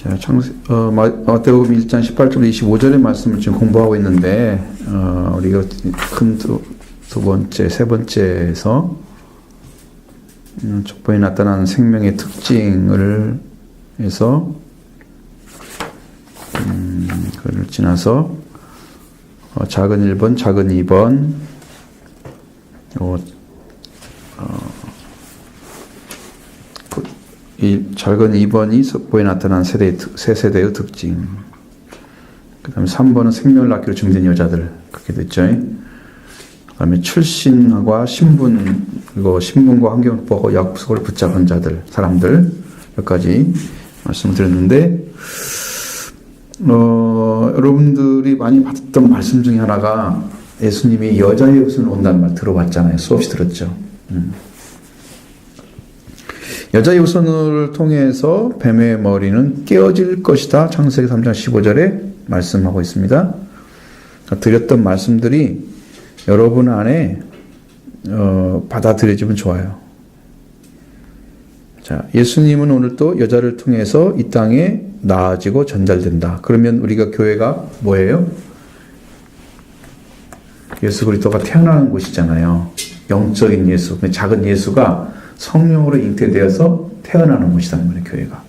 자, 마태복음 1장 18절 25절의 말씀을 지금 공부하고 있는데, 우리가 큰 두 번째, 세 번째에서 족보에 나타나는 생명의 특징을 해서 그걸 지나서 작은 1번, 작은 2번, 이 작은 2번이 족보에 나타난 세 세대의 특징. 그 다음에 3번은 생명을 낳기로 준비된 여자들. 그렇게 됐죠. 그 다음에 출신과 신분, 그리고 신분과 환경법과 약속을 붙잡은 자들, 사람들. 여기까지 말씀을 드렸는데, 여러분들이 많이 받았던 말씀 중에 하나가 예수님이 여자의 옷을 온다는 말 들어봤잖아요. 수없이 들었죠. 여자의 후손을 통해서 뱀의 머리는 깨어질 것이다. 창세기 3장 15절에 말씀하고 있습니다. 드렸던 말씀들이 여러분 안에 받아들여지면 좋아요. 자, 예수님은 오늘 또 여자를 통해서 이 땅에 나아지고 전달된다. 그러면 우리가 교회가 뭐예요? 예수 그리스도가 태어나는 곳이잖아요. 영적인 예수, 작은 예수가 성령으로 잉태되어서 태어나는 곳이다, 말이에요, 교회가.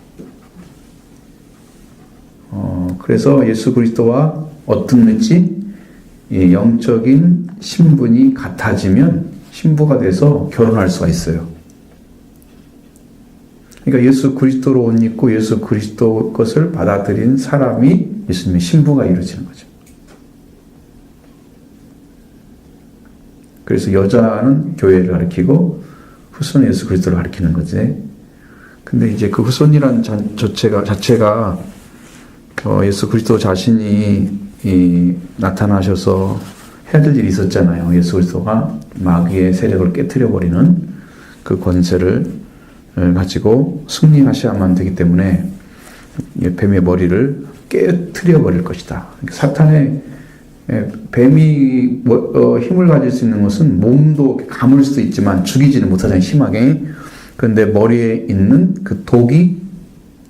그래서 예수 그리스도와 어떤 듯이 영적인 신분이 같아지면 신부가 돼서 결혼할 수가 있어요. 그러니까 예수 그리스도로 옷 입고 예수 그리스도 것을 받아들인 사람이 예수님의 신부가 이루어지는 거죠. 그래서 여자는 교회를 가리키고 후손은 예수 그리스도를 가리키는 거지. 근데 이제 그 후손이라는 자체가 예수 그리스도 자신이 나타나셔서 해야 될 일이 있었잖아요. 예수 그리스도가 마귀의 세력을 깨트려버리는 그 권세를 가지고 승리하셔야만 되기 때문에 뱀의 머리를 깨트려버릴 것이다. 사탄의 뱀이 힘을 가질 수 있는 것은 몸도 감을 수도 있지만 죽이지는 못하잖아요, 심하게. 그런데 머리에 있는 그 독이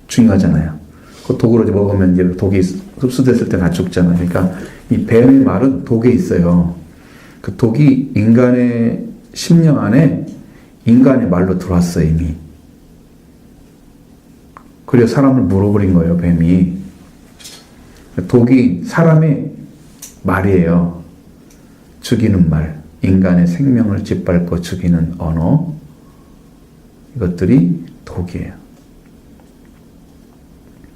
중요하잖아요. 그 독으로 먹으면 이제 독이 흡수됐을 때 다 죽잖아요. 그러니까 이 뱀의 말은 독에 있어요. 그 독이 인간의 심령 안에 인간의 말로 들어왔어요, 이미. 그래서 사람을 물어버린 거예요, 뱀이. 독이 사람의 말이에요. 죽이는 말, 인간의 생명을 짓밟고 죽이는 언어, 이것들이 독이에요.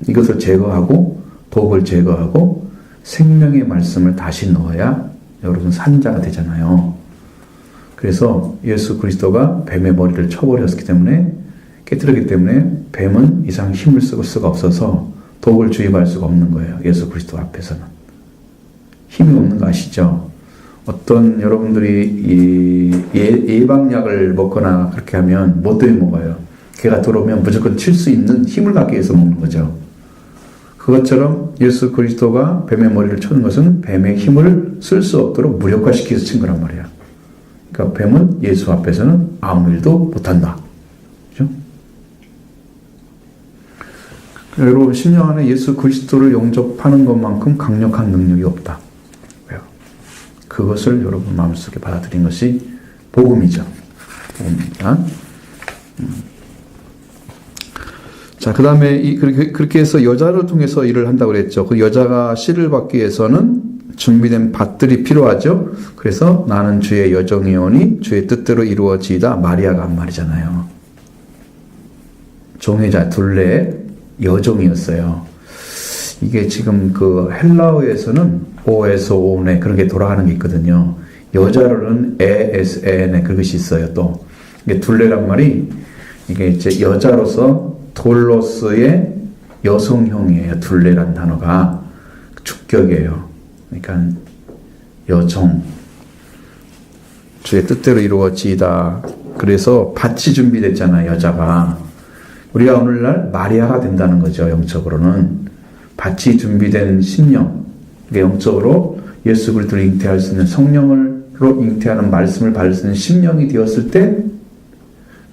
이것을 제거하고 독을 제거하고 생명의 말씀을 다시 넣어야 여러분 산자가 되잖아요. 그래서 예수 그리스도가 뱀의 머리를 쳐버렸기 때문에, 깨뜨렸기 때문에 뱀은 이상 힘을 쓸 수가 없어서 독을 주입할 수가 없는 거예요. 예수 그리스도 앞에서는. 힘이 없는 거 아시죠? 어떤 여러분들이 예방약을 먹거나 그렇게 하면 뭐 때문에 먹어요? 걔가 들어오면 무조건 칠 수 있는 힘을 갖기 위해서 먹는 거죠. 그것처럼 예수 그리스도가 뱀의 머리를 쳐는 것은 뱀의 힘을 쓸 수 없도록 무력화시키기 위해서 친 거란 말이야. 그러니까 뱀은 예수 앞에서는 아무 일도 못한다. 그죠? 여러분, 심령 안에 예수 그리스도를 영접하는 것만큼 강력한 능력이 없다. 왜요? 그것을 여러분 마음속에 받아들인 것이 복음이죠. 복음입니다. 자, 그 다음에 그렇게 해서 여자를 통해서 일을 한다고 그랬죠. 그 여자가 씨를 받기 위해서는 준비된 밭들이 필요하죠. 그래서 나는 주의 여종이오니 주의 뜻대로 이루어지이다. 마리아가 한 말이잖아요. 종의자 둘레의 여종이었어요. 이게 지금 그 헬라어에서는 오에서 오네 그런 게 돌아가는 게 있거든요. 여자로는 에에스에네 그것이 있어요. 또 이게 둘레란 말이 이게 이제 여자로서 돌로스의 여성형이에요. 둘레란 단어가 주격이에요. 그러니까 여종, 주의 뜻대로 이루어지이다. 그래서 밭이 준비됐잖아요. 여자가. 우리가 오늘날 마리아가 된다는 거죠. 영적으로는 밭이 준비된 심령, 영적으로 예수 그리스도를 잉태할 수 있는 성령으로 잉태하는 말씀을 받을 수 있는 심령이 되었을 때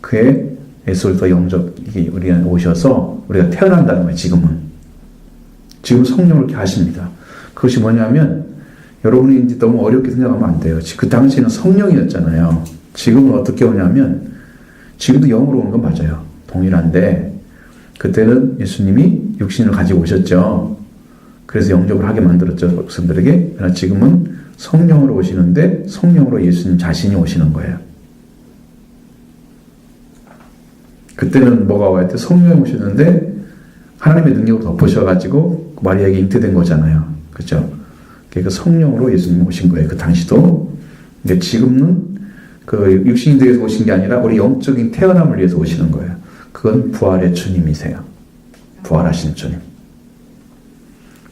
그의 예수 그리스도 영접이 우리가 오셔서 우리가 태어난다는 거예요. 지금은 지금 성령을 이렇게 하십니다. 그것이 뭐냐면 여러분이 이제 너무 어렵게 생각하면 안 돼요. 그 당시에는 성령이었잖아요. 지금은 어떻게 오냐면 지금도 영으로 오는 건 맞아요. 동일한데 그때는 예수님이 육신을 가지고 오셨죠. 그래서 영접을 하게 만들었죠. 백성들에게. 그러나 지금은 성령으로 오시는데 성령으로 예수님 자신이 오시는 거예요. 그때는 뭐가 와야 돼? 성령이 오시는데 하나님의 능력을 덮으셔가지고 마리아에게 잉태된 거잖아요. 그렇죠? 그 성령으로 예수님이 오신 거예요. 그 당시도. 근데 지금은 그 육신이 되어서 오신 게 아니라 우리 영적인 태어남을 위해서 오시는 거예요. 그건 부활의 주님이세요. 부활하신 주님.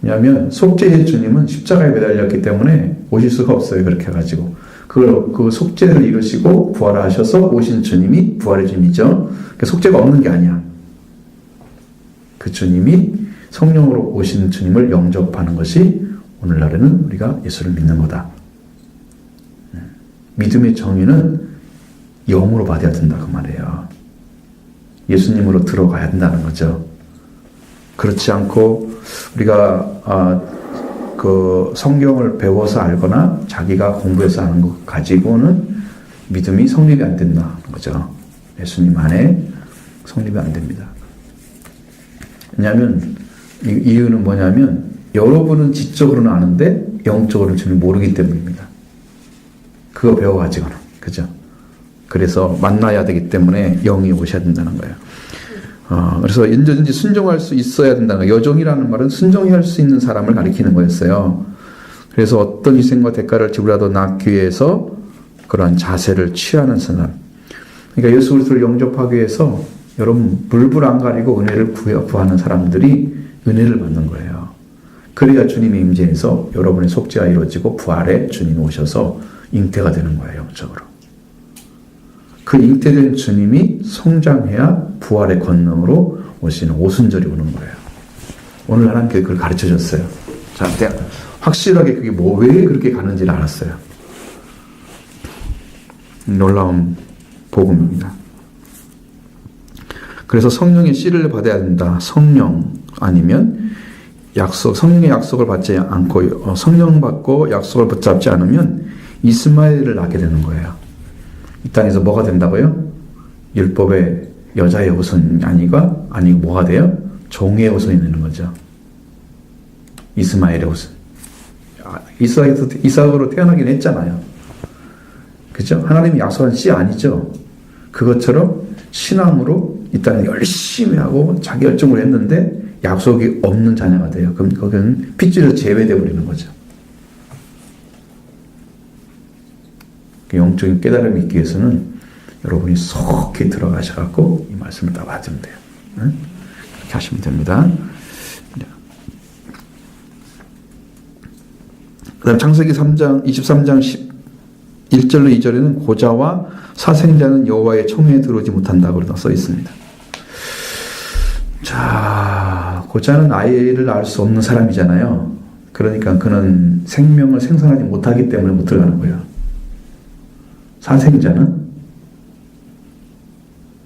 왜냐하면 속죄의 주님은 십자가에 매달렸기 때문에 오실 수가 없어요. 그렇게 해가지고. 그 속죄를 이루시고 부활하셔서 오신 주님이 부활의 주님이죠. 그러니까 속죄가 없는 게 아니야. 그 주님이 성령으로 오신 주님을 영접하는 것이 오늘날에는 우리가 예수를 믿는 거다. 믿음의 정의는 영으로 받아야 된다 그 말이에요. 예수님으로 들어가야 된다는 거죠. 그렇지 않고 우리가 그 성경을 배워서 알거나 자기가 공부해서 아는 것 가지고는 믿음이 성립이 안 된다는 거죠. 예수님 안에 성립이 안 됩니다. 왜냐하면 이유는 뭐냐면 여러분은 지적으로는 아는데 영적으로는 전혀 모르기 때문입니다. 그거 배워가지고는. 그죠? 그래서 만나야 되기 때문에 영이 오셔야 된다는 거예요. 그래서 언제든지 순종할 수 있어야 된다는 거예요. 여종이라는 말은 순종할 수 있는 사람을 가리키는 거였어요. 그래서 어떤 희생과 대가를 지불하도 낳기 위해서 그러한 자세를 취하는 사람. 그러니까 예수 그리스도를 영접하기 위해서 여러분 물불 안 가리고 은혜를 구하는 사람들이 은혜를 받는 거예요. 그래야 주님의 임재에서 여러분의 속죄가 이루어지고 부활에 주님이 오셔서 잉태가 되는 거예요. 영적으로. 그 잉태된 주님이 성장해야 부활의 권능으로 오시는 오순절이 오는 거예요. 오늘 하나님께 그걸 가르쳐 줬어요. 자, 확실하게 그게 왜 그렇게 가는지를 알았어요. 놀라운 복음입니다. 그래서 성령의 씨를 받아야 된다. 성령 아니면 성령의 약속을 받지 않고 성령 받고 약속을 붙잡지 않으면 이스마엘을 낳게 되는 거예요. 이 땅에서 뭐가 된다고요? 율법의 여자의 후손이 아니고 뭐가 돼요? 종의 후손이 되는 거죠. 이스마엘의 후손. 이삭으로 태어나긴 했잖아요. 그죠? 하나님이 약속한 씨 아니죠. 그것처럼 신앙으로 이 땅에 열심히 하고 자기 열정을 했는데 약속이 없는 자녀가 돼요. 그럼 거기는 핏줄에서 제외되어 버리는 거죠. 영적인 깨달음이 있기 위해서는 여러분이 속히 들어가셔갖고 이 말씀을 다 받으면 돼요. 그렇게 하시면 됩니다. 그 다음 창세기 23장 1절로 2절에는 고자와 사생자는 여호와의 총회에 들어오지 못한다고 써 있습니다. 자, 고자는 아이를 낳을 수 없는 사람이잖아요. 그러니까 그는 생명을 생산하지 못하기 때문에 못 들어가는 거예요. 사생자는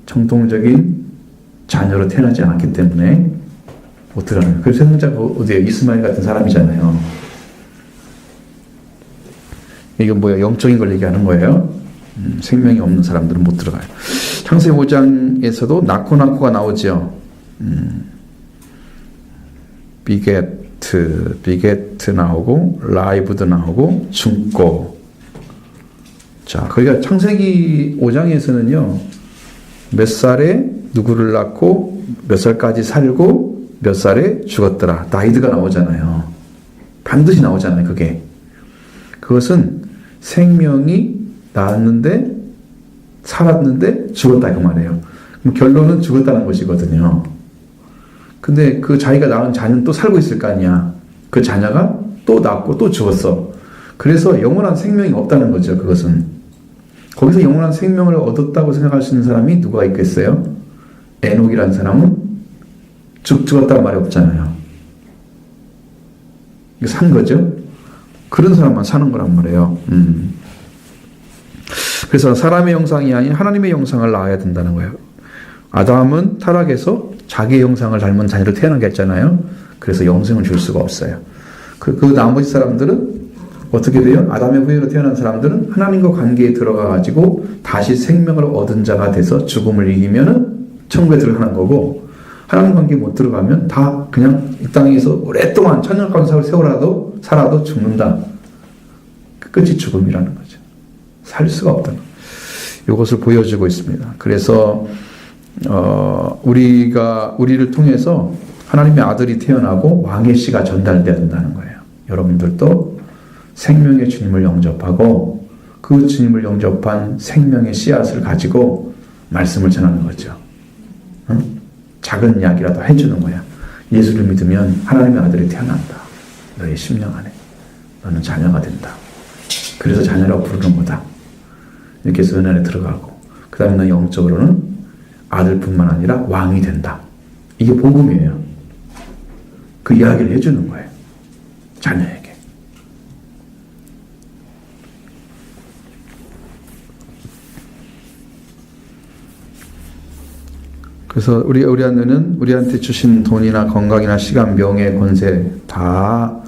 정통적인 자녀로 태어나지 않았기 때문에 못 들어가는 거예요. 그래서 생자가 어디에요? 이스마엘 같은 사람이잖아요. 이건 뭐야? 영적인 걸 얘기하는 거예요. 생명이 없는 사람들은 못 들어가요. 창세기 5장에서도 나코가 나오죠. 비게트 나오고 라이브도 나오고 중고. 자, 그러니까 창세기 5장에서는요. 몇 살에 누구를 낳고 몇 살까지 살고 몇 살에 죽었더라. 다이드가 나오잖아요. 반드시 나오잖아요. 그게. 그것은 생명이 나왔는데 살았는데 죽었다 그 말이에요. 그럼 결론은 죽었다는 것이거든요. 근데 그 자기가 낳은 자녀는 또 살고 있을 거 아니야. 그 자녀가 또 낳고 또 죽었어. 그래서 영원한 생명이 없다는 거죠. 그것은. 거기서 영원한 생명을 얻었다고 생각하시는 사람이 누가 있겠어요? 에녹이라는 사람은 죽었다는 말이 없잖아요. 이거 산 거죠. 그런 사람만 사는 거란 말이에요. 그래서 사람의 형상이 아닌 하나님의 형상을 낳아야 된다는 거예요. 아담은 타락해서 자기의 형상을 닮은 자녀를 태어나게 했잖아요. 그래서 영생을 줄 수가 없어요. 그 나머지 사람들은 어떻게 돼요? 아담의 후예로 태어난 사람들은 하나님과 관계에 들어가가지고 다시 생명을 얻은 자가 돼서 죽음을 이기면은 천국에 들어가는 거고, 하나님 관계에 못 들어가면 다 그냥 이 땅에서 오랫동안 천년간 살아도 죽는다. 끝이 죽음이라는 거죠. 살 수가 없다는 거죠. 이것을 보여주고 있습니다. 그래서 우리를 통해서 하나님의 아들이 태어나고 왕의 씨가 전달돼야 된다는 거예요. 여러분들도 생명의 주님을 영접하고 그 주님을 영접한 생명의 씨앗을 가지고 말씀을 전하는 거죠. 응? 작은 이야기라도 해주는 거야. 예수를 믿으면 하나님의 아들이 태어난다. 너의 심령 안에. 너는 자녀가 된다. 그래서 자녀라고 부르는 거다. 이렇게 해서 은혜 안에 들어가고, 그 다음에 너 영적으로는 아들뿐만 아니라 왕이 된다. 이게 복음이에요. 그 이야기를 해주는 거예요. 자녀에게. 그래서 우리한테 주신 돈이나 건강이나 시간, 명예, 권세 다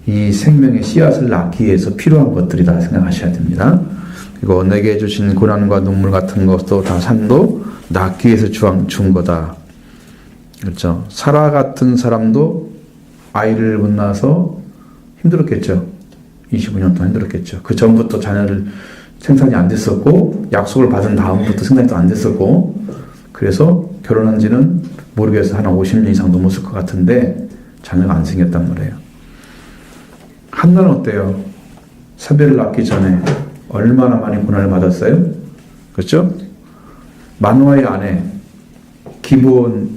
이 생명의 씨앗을 낳기 위해서 필요한 것들이다 생각하셔야 됩니다. 그리고 내게 주신 고난과 눈물 같은 것도 다 산도 낳기 위해서 준 거다. 그렇죠. 사라 같은 사람도 아이를 못 낳아서 힘들었겠죠. 25년 동안 힘들었겠죠. 그 전부터 자녀를 생산이 안 됐었고, 약속을 받은 다음부터 생산이 또 안 됐었고, 그래서 결혼한 지는 모르겠어. 한 50년 이상 넘었을 것 같은데 자녀가 안 생겼단 말이에요. 한나는 어때요? 사별을 낳기 전에 얼마나 많이 고난을 받았어요? 그렇죠? 만화의 아내, 기도원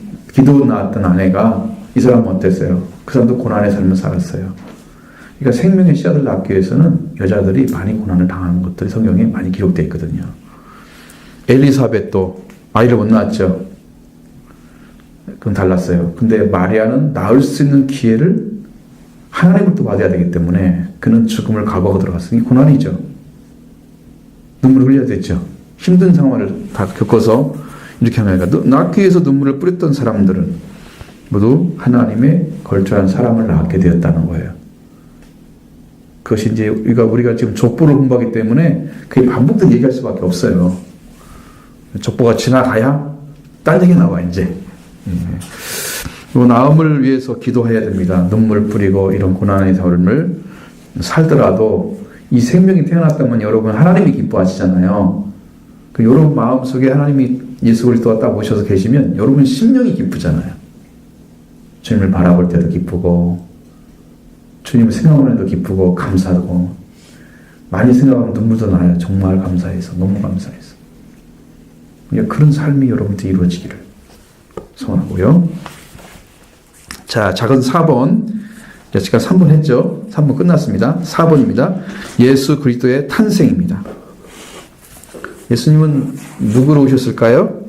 낳았던 아내가 이 사람은 어땠어요? 그 사람도 고난의 삶을 살았어요. 그러니까 생명의 씨앗을 낳기 위해서는 여자들이 많이 고난을 당하는 것들이 성경에 많이 기록되어 있거든요. 엘리사벳도 아이를 못 낳았죠. 그건 달랐어요. 근데 마리아는 낳을 수 있는 기회를 하나님부터 받아야 되기 때문에 그는 죽음을 각오하고 들어갔으니 고난이죠. 눈물을 흘려야 됐죠. 힘든 상황을 다 겪어서 이렇게 하니까 낳기 위해서 눈물을 뿌렸던 사람들은 모두 하나님의 걸출한 사람을 낳게 되었다는 거예요. 그것이 이제 우리가 지금 족보를 공부하기 때문에 그게 반복돼서 얘기할 수밖에 없어요. 족보가 지나가야 딴 얘기 나와 이제. 이 나음을 위해서 기도해야 됩니다. 눈물 뿌리고 이런 고난의 삶을 살더라도 이 생명이 태어났다면 여러분 하나님이 기뻐하시잖아요. 그 여러분 마음속에 하나님이 예수 그리스도가 딱 오셔서 계시면 여러분 심령이 기쁘잖아요. 주님을 바라볼 때도 기쁘고 주님을 생각할 때도 기쁘고 감사하고 많이 생각하면 눈물도 나요. 정말 감사해서 너무 감사해서. 그런 삶이 여러분한테 이루어지기를 소원하고요. 자, 작은 4번. 제가 3번 했죠. 3번 끝났습니다. 4번입니다. 예수 그리스도의 탄생입니다. 예수님은 누구로 오셨을까요?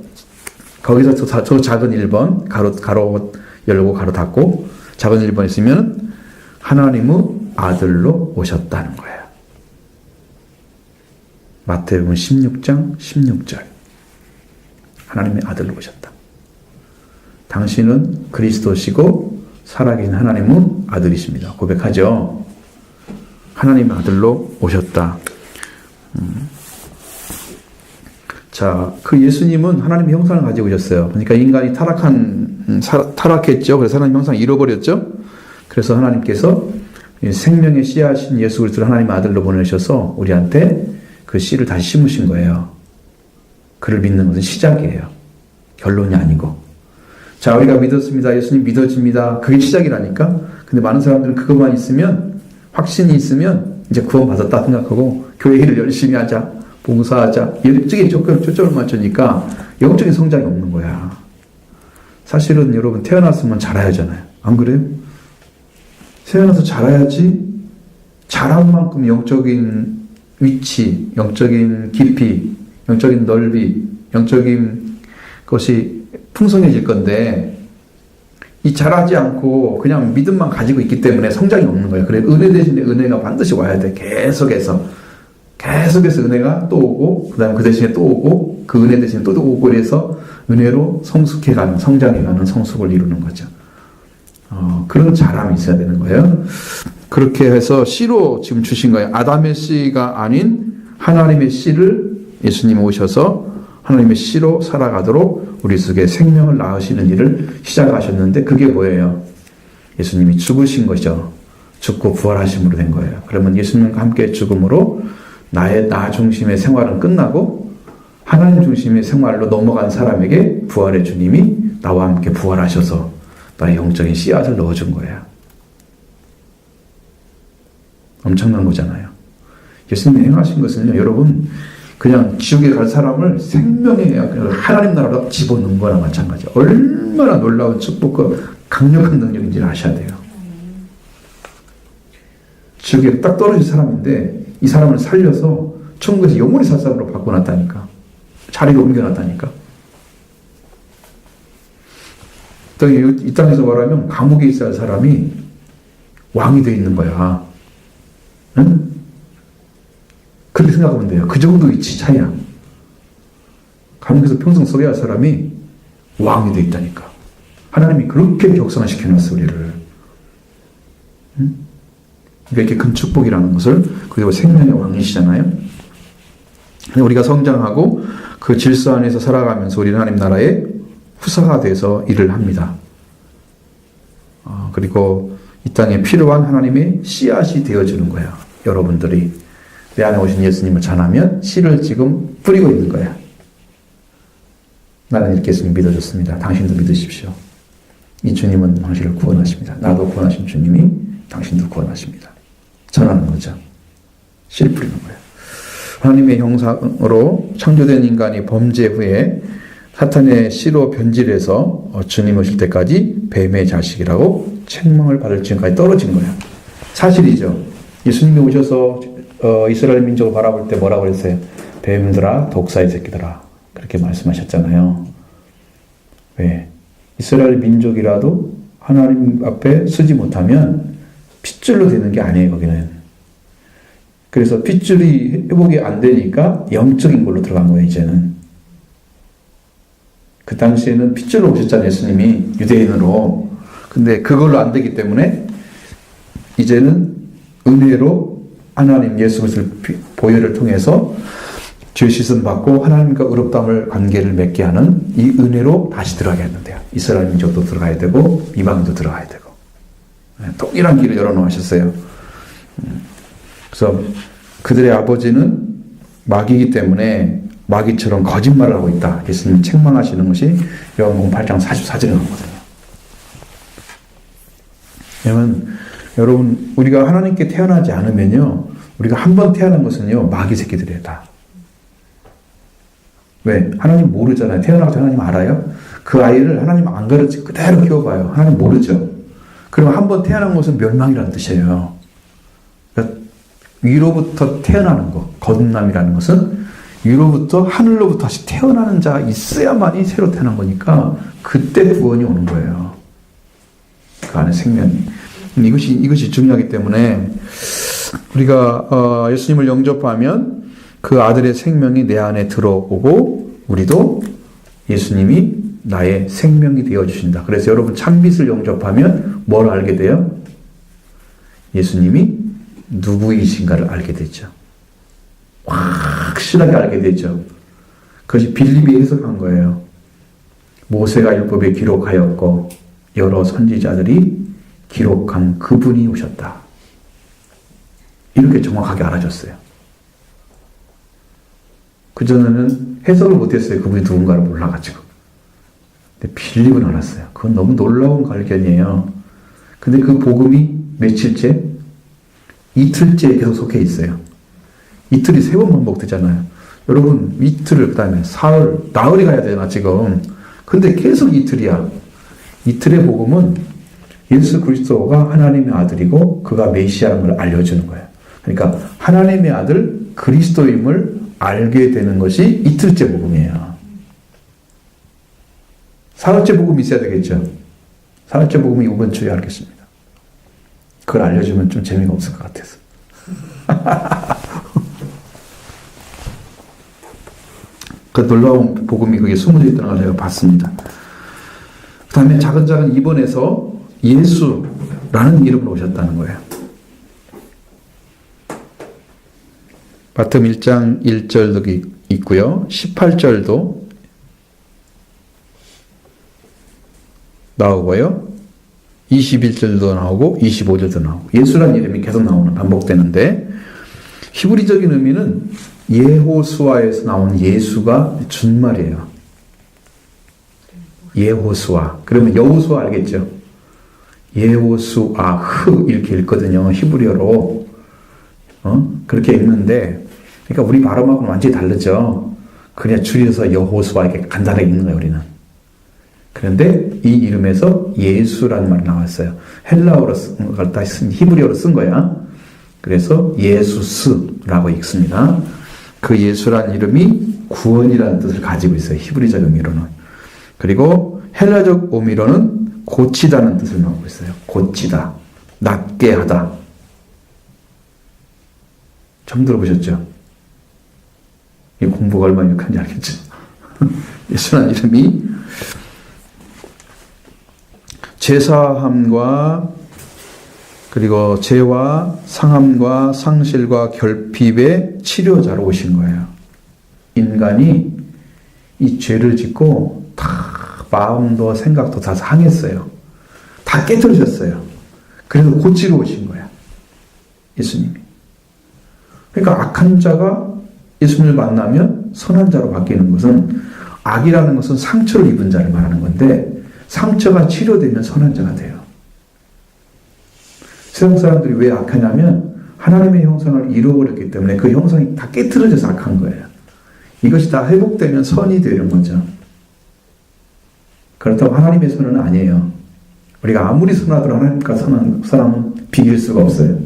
거기서 저 작은 1번, 가로 열고 가로 닫고, 작은 1번 있으면 하나님의 아들로 오셨다는 거예요. 마태복음 16장 16절. 하나님의 아들로 오셨다. 당신은 그리스도시고 살아계신 하나님의 아들이십니다. 고백하죠. 하나님의 아들로 오셨다. 자, 그 예수님은 하나님의 형상을 가지고 오셨어요. 그러니까 인간이 타락했죠. 그래서 하나님의 형상을 잃어버렸죠. 그래서 하나님께서 생명의 씨앗인 예수 그리스도를 하나님의 아들로 보내셔서 우리한테 그 씨를 다시 심으신 거예요. 그를 믿는 것은 시작이에요. 결론이 아니고. 자, 우리가 믿었습니다. 예수님 믿어집니다. 그게 시작이라니까. 근데 많은 사람들은 그것만 있으면, 확신이 있으면 이제 구원 받았다 생각하고 교회 일을 열심히 하자, 봉사하자, 이쪽에 초점을 맞추니까 영적인 성장이 없는 거야. 사실은 여러분 태어났으면 자라야잖아요. 안 그래요? 태어나서 자라야지 자란 만큼 영적인 위치, 영적인 깊이, 영적인 넓이, 영적인 것이 풍성해질 건데 이 자라지 않고 그냥 믿음만 가지고 있기 때문에 성장이 없는 거예요. 그래 은혜 대신에 은혜가 반드시 와야 돼. 계속해서 은혜가 또 오고 그 다음에 그 대신에 또 오고 그 은혜 대신에 또 오고 그래서 은혜로 성숙해가는 성장해가는 성숙을 이루는 거죠. 그런 자람이 있어야 되는 거예요. 그렇게 해서 씨로 지금 주신 거예요. 아담의 씨가 아닌 하나님의 씨를 예수님이 오셔서 하나님의 씨로 살아가도록 우리 속에 생명을 낳으시는 일을 시작하셨는데 그게 뭐예요? 예수님이 죽으신 거죠. 죽고 부활하심으로 된 거예요. 그러면 예수님과 함께 죽음으로 나의 나 중심의 생활은 끝나고 하나님 중심의 생활로 넘어간 사람에게 부활의 주님이 나와 함께 부활하셔서 나의 영적인 씨앗을 넣어준 거예요. 엄청난 거잖아요. 예수님이 행하신 것은요, 여러분, 그냥 지옥에 갈 사람을 생명의 하나님 나라로 집어넣은 거나 마찬가지예요. 얼마나 놀라운 축복과 강력한 능력인지를 아셔야 돼요. 지옥에 딱 떨어진 사람인데 이 사람을 살려서 천국에서 영원히 살 사람으로 바꿔놨다니까. 자리를 옮겨놨다니까. 이 땅에서 말하면 감옥에 있어야 할 사람이 왕이 돼 있는 거야. 응? 그렇게 생각하면 돼요. 그 정도 위치 차이야. 감옥에서 평생 썩어야 할 사람이 왕이 돼 있다니까. 하나님이 그렇게 격상시켜놨어, 우리를. 응? 그러니까 이렇게 큰 축복이라는 것을, 그리고 생명의 왕이시잖아요. 우리가 성장하고 그 질서 안에서 살아가면서 우리 하나님 나라의 후사가 돼서 일을 합니다. 그리고 이 땅에 필요한 하나님의 씨앗이 되어주는 거예요. 여러분들이 내 안에 오신 예수님을 전하면 씨를 지금 뿌리고 있는 거야. 나는 이렇게 예수님 믿어줬습니다. 당신도 믿으십시오. 이 주님은 당신을 구원하십니다. 나도 구원하신 주님이 당신도 구원하십니다. 전하는 거죠. 씨를 뿌리는 거예요. 하나님의 형상으로 창조된 인간이 범죄 후에 사탄의 씨로 변질해서 주님 오실 때까지 뱀의 자식이라고 책망을 받을 지금까지 떨어진 거예요. 사실이죠. 예수님이 오셔서 이스라엘 민족을 바라볼 때 뭐라고 그랬어요? 뱀들아, 독사의 새끼들아. 그렇게 말씀하셨잖아요. 왜? 이스라엘 민족이라도 하나님 앞에 서지 못하면 핏줄로 되는 게 아니에요, 거기는. 그래서 핏줄이 회복이 안 되니까 영적인 걸로 들어간 거예요, 이제는. 그 당시에는 핏줄로 오셨잖아요, 예수님이. 유대인으로. 근데 그걸로 안 되기 때문에 이제는 은혜로 하나님 예수 그리스도의 보혈을 통해서 죄 씻음 받고 하나님과 의롭다함을 관계를 맺게 하는 이 은혜로 다시 들어가게 했는데요. 이스라엘 민족도 들어가야 되고 이방도 들어가야 되고 동일한 길을 열어놓으셨어요. 그래서 그들의 아버지는 마귀이기 때문에 마귀처럼 거짓말을 하고 있다. 예수님 책망하시는 것이 요한복음 8장 44절에 나오거든요. 왜냐면 여러분 우리가 하나님께 태어나지 않으면요, 우리가 한 번 태어난 것은요 마귀 새끼들이에요 다. 왜? 하나님 모르잖아요. 태어나서 하나님 알아요? 그 아이를 하나님 안 가르치고 그대로 키워봐요. 하나님 모르죠. 그러면 한 번 태어난 것은 멸망이라는 뜻이에요. 그러니까 위로부터 태어나는 것, 거듭남이라는 것은 위로부터 하늘로부터 다시 태어나는 자가 있어야만이 새로 태어난 거니까 그때 구원이 오는 거예요. 그 안에 생명이. 이것이 중요하기 때문에 우리가 예수님을 영접하면 그 아들의 생명이 내 안에 들어오고 우리도 예수님이 나의 생명이 되어주신다. 그래서 여러분 참빛을 영접하면 뭘 알게 돼요? 예수님이 누구이신가를 알게 되죠. 확실하게 알게 되죠. 그것이 빌립이 해석한 거예요. 모세가 율법에 기록하였고 여러 선지자들이 기록한 그분이 오셨다. 이렇게 정확하게 알아줬어요. 그전에는 해석을 못했어요. 그분이 누군가를 몰라가지고. 근데 빌립은 알았어요. 그건 너무 놀라운 발견이에요. 근데 그 복음이 며칠째? 이틀째에 계속 속해 있어요. 이틀이 3번 반복되잖아요. 여러분 이틀을 그 다음에 사흘, 나흘이 가야 되나 지금. 근데 계속 이틀이야. 이틀의 복음은 예수 그리스도가 하나님의 아들이고 그가 메시아라는 걸 알려주는 거예요. 그러니까 하나님의 아들 그리스도임을 알게 되는 것이 이틀째 복음이에요. 사흘째 복음이 있어야 되겠죠. 사흘째 복음이 이번 주에 알겠습니다. 그걸 알려주면 좀 재미가 없을 것 같아서. 그 놀라운 복음이 그게 숨어져 있다는 걸 제가 봤습니다. 그 다음에 작은 2번에서 예수라는 이름으로 오셨다는 거예요. 마태음 1장 1절도 있고요. 18절도 나오고요. 21절도 나오고 25절도 나오고 예수라는 이름이 계속 나오는 반복되는데 히브리적인 의미는 예호수아에서 나온 예수가 준말이에요. 예호수아. 그러면 여호수아 알겠죠? 예호수아 이렇게 읽거든요. 히브리어로. 그렇게 읽는데 그러니까 우리 발음하고는 완전히 다르죠. 그냥 줄여서 여호수아 이렇게 간단하게 읽는 거예요, 우리는. 그런데 이 이름에서 예수라는 말이 나왔어요. 헬라어로 쓴 히브리어로 쓴 거야. 그래서 예수스라고 읽습니다. 그 예수라는 이름이 구원이라는 뜻을 가지고 있어요. 히브리적 의미로는. 그리고 헬라적 의미로는 고치다는 뜻을 나오고 있어요. 고치다. 낫게 하다. 처음 들어보셨죠? 이 공부가 얼마나 유익한지 알겠죠? 예수라는 이름이 제사함과 그리고 죄와 상함과 상실과 결핍의 치료자로 오신 거예요. 인간이 이 죄를 짓고 다 마음도 생각도 다 상했어요. 다 깨뜨려졌어요. 그래서 고치러 오신 거야. 예수님이. 그러니까 악한 자가 예수님을 만나면 선한 자로 바뀌는 것은 악이라는 것은 상처를 입은 자를 말하는 건데 상처가 치료되면 선한 자가 돼요. 세상 사람들이 왜 악하냐면 하나님의 형상을 잃어버렸기 때문에 그 형상이 다 깨트려져서 악한 거예요. 이것이 다 회복되면 선이 되는 거죠. 그렇다고 하나님의 선은 아니에요. 우리가 아무리 선하더라도 하나님과 선한 사람은 비길 수가 없어요.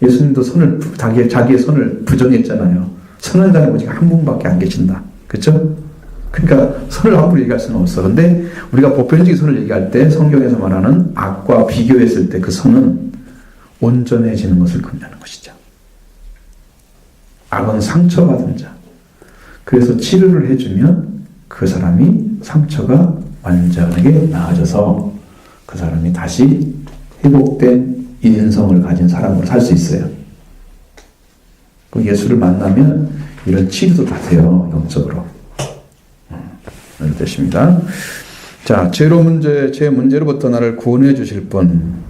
예수님도 자기의 선을 부정했잖아요. 선한 자는 오직 한 분밖에 안 계신다. 그렇죠? 그러니까 선을 함부로 얘기할 수는 없어. 근데 우리가 보편적인 선을 얘기할 때 성경에서 말하는 악과 비교했을 때 그 선은 온전해지는 것을 의미하는 것이죠. 악은 상처받은 자. 그래서 치료를 해주면 그 사람이 상처가 완전하게 나아져서 그 사람이 다시 회복된 인성을 가진 사람으로 살 수 있어요. 그 예수를 만나면 이런 치료도 다 돼요. 영적으로. 이런 뜻입니다. 자, 죄 문제로부터 나를 구원해 주실 분.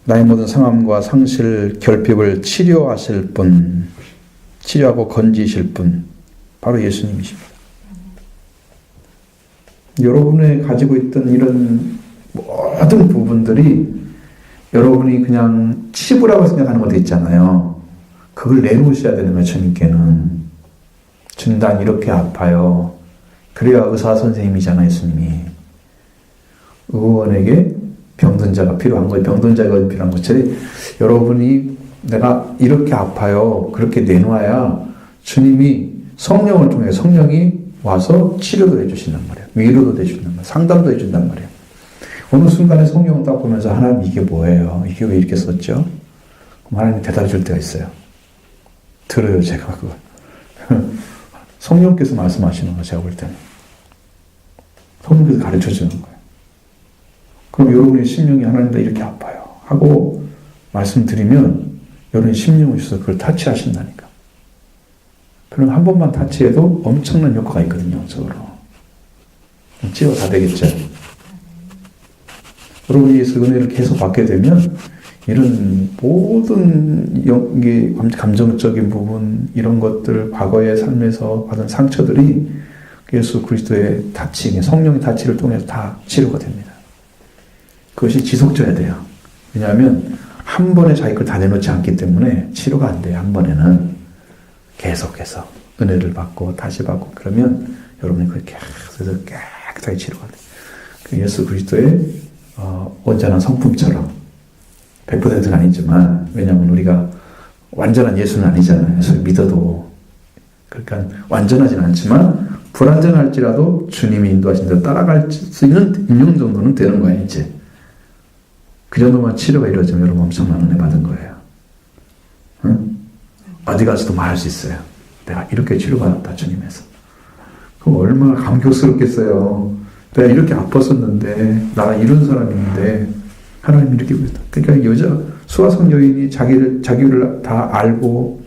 나의 모든 상함과 상실, 결핍을 치료하실 분. 치료하고 건지실 분. 바로 예수님이십니다. 여러분의 가지고 있던 이런 모든 부분들이 여러분이 그냥 치부라고 생각하는 것도 있잖아요. 그걸 내놓으셔야 되는 거예요, 주님께는. 주님, 난 이렇게 아파요. 그래야 의사 선생님이잖아요, 예수님이. 의원에게 병든 자가 필요한 거예요. 병든 자가 필요한 것처럼 여러분이 내가 이렇게 아파요. 그렇게 내놓아야 주님이 성령을 통해 성령이 와서 치료도 해주신단 말이에요. 위로도 해준단 말이에요. 상담도 해준단 말이에요. 어느 순간에 성경을 딱 보면서 하나님 이게 뭐예요? 이게 왜 이렇게 썼죠? 그럼 하나님 대답해 줄 때가 있어요. 들어요, 제가 그걸. 성령께서 말씀하시는 거예요, 제가 볼 때는. 성령께서 가르쳐 주는 거예요. 그럼 여러분의 심령이 하나님 나 이렇게 아파요 하고 말씀드리면 여러분의 심령을 주셔서 그걸 타치하신다니까. 그럼 한 번만 타치해도 엄청난 효과가 있거든요, 영적으로. 치료 다 되겠죠. 여러분이 예수 은혜를 계속 받게 되면 이런 모든 감정적인 부분, 이런 것들, 과거의 삶에서 받은 상처들이 예수 그리스도의 타치, 성령의 타치를 통해서 다 치료가 됩니다. 그것이 지속져야 돼요. 왜냐하면 한 번에 자기 걸 다 내놓지 않기 때문에 치료가 안 돼요. 한 번에는 계속해서 은혜를 받고 다시 받고 그러면 여러분이 그렇게 계속 깨끗하게 치료가 돼요. 그 예수 그리스도의 온전한 성품처럼 100%는 아니지만, 왜냐하면 우리가 완전한 예수는 아니잖아요. 예수를 믿어도. 그러니까 완전하진 않지만 불완전할지라도 주님이 인도하신 대로 따라갈 수 있는 인용 정도는 되는 거예요, 이제. 그 정도만 치료가 이루어지면 여러분 엄청난 은혜 받은 거예요. 응? 어디 가서도 말할 수 있어요. 내가 이렇게 치료받았다, 주님에서. 그럼 얼마나 감격스럽겠어요. 내가 이렇게 아팠었는데, 나 이런 사람인데, 하나님이 이렇게 보였다. 그러니까 여자, 수화성 여인이 자기를 다 알고,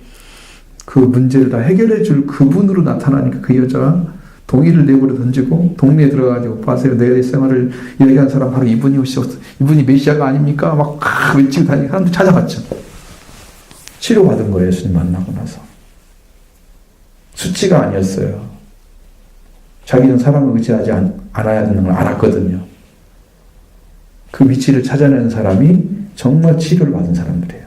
그 문제를 다 해결해 줄 그분으로 나타나니까 그 여자가 동이를 내버려 던지고, 동네에 들어가가지고, 봐세요. 내 생활을 이야기한 사람 바로 이분이 오셨어. 이분이 메시아가 아닙니까? 막 외치고 다니는 사람들 찾아갔죠. 치료받은 거예요. 예수님 만나고 나서. 수치가 아니었어요. 자기는 사람을 의지하지 않아야 되는 걸 알았거든요. 그 위치를 찾아내는 사람이 정말 치료를 받은 사람들이에요.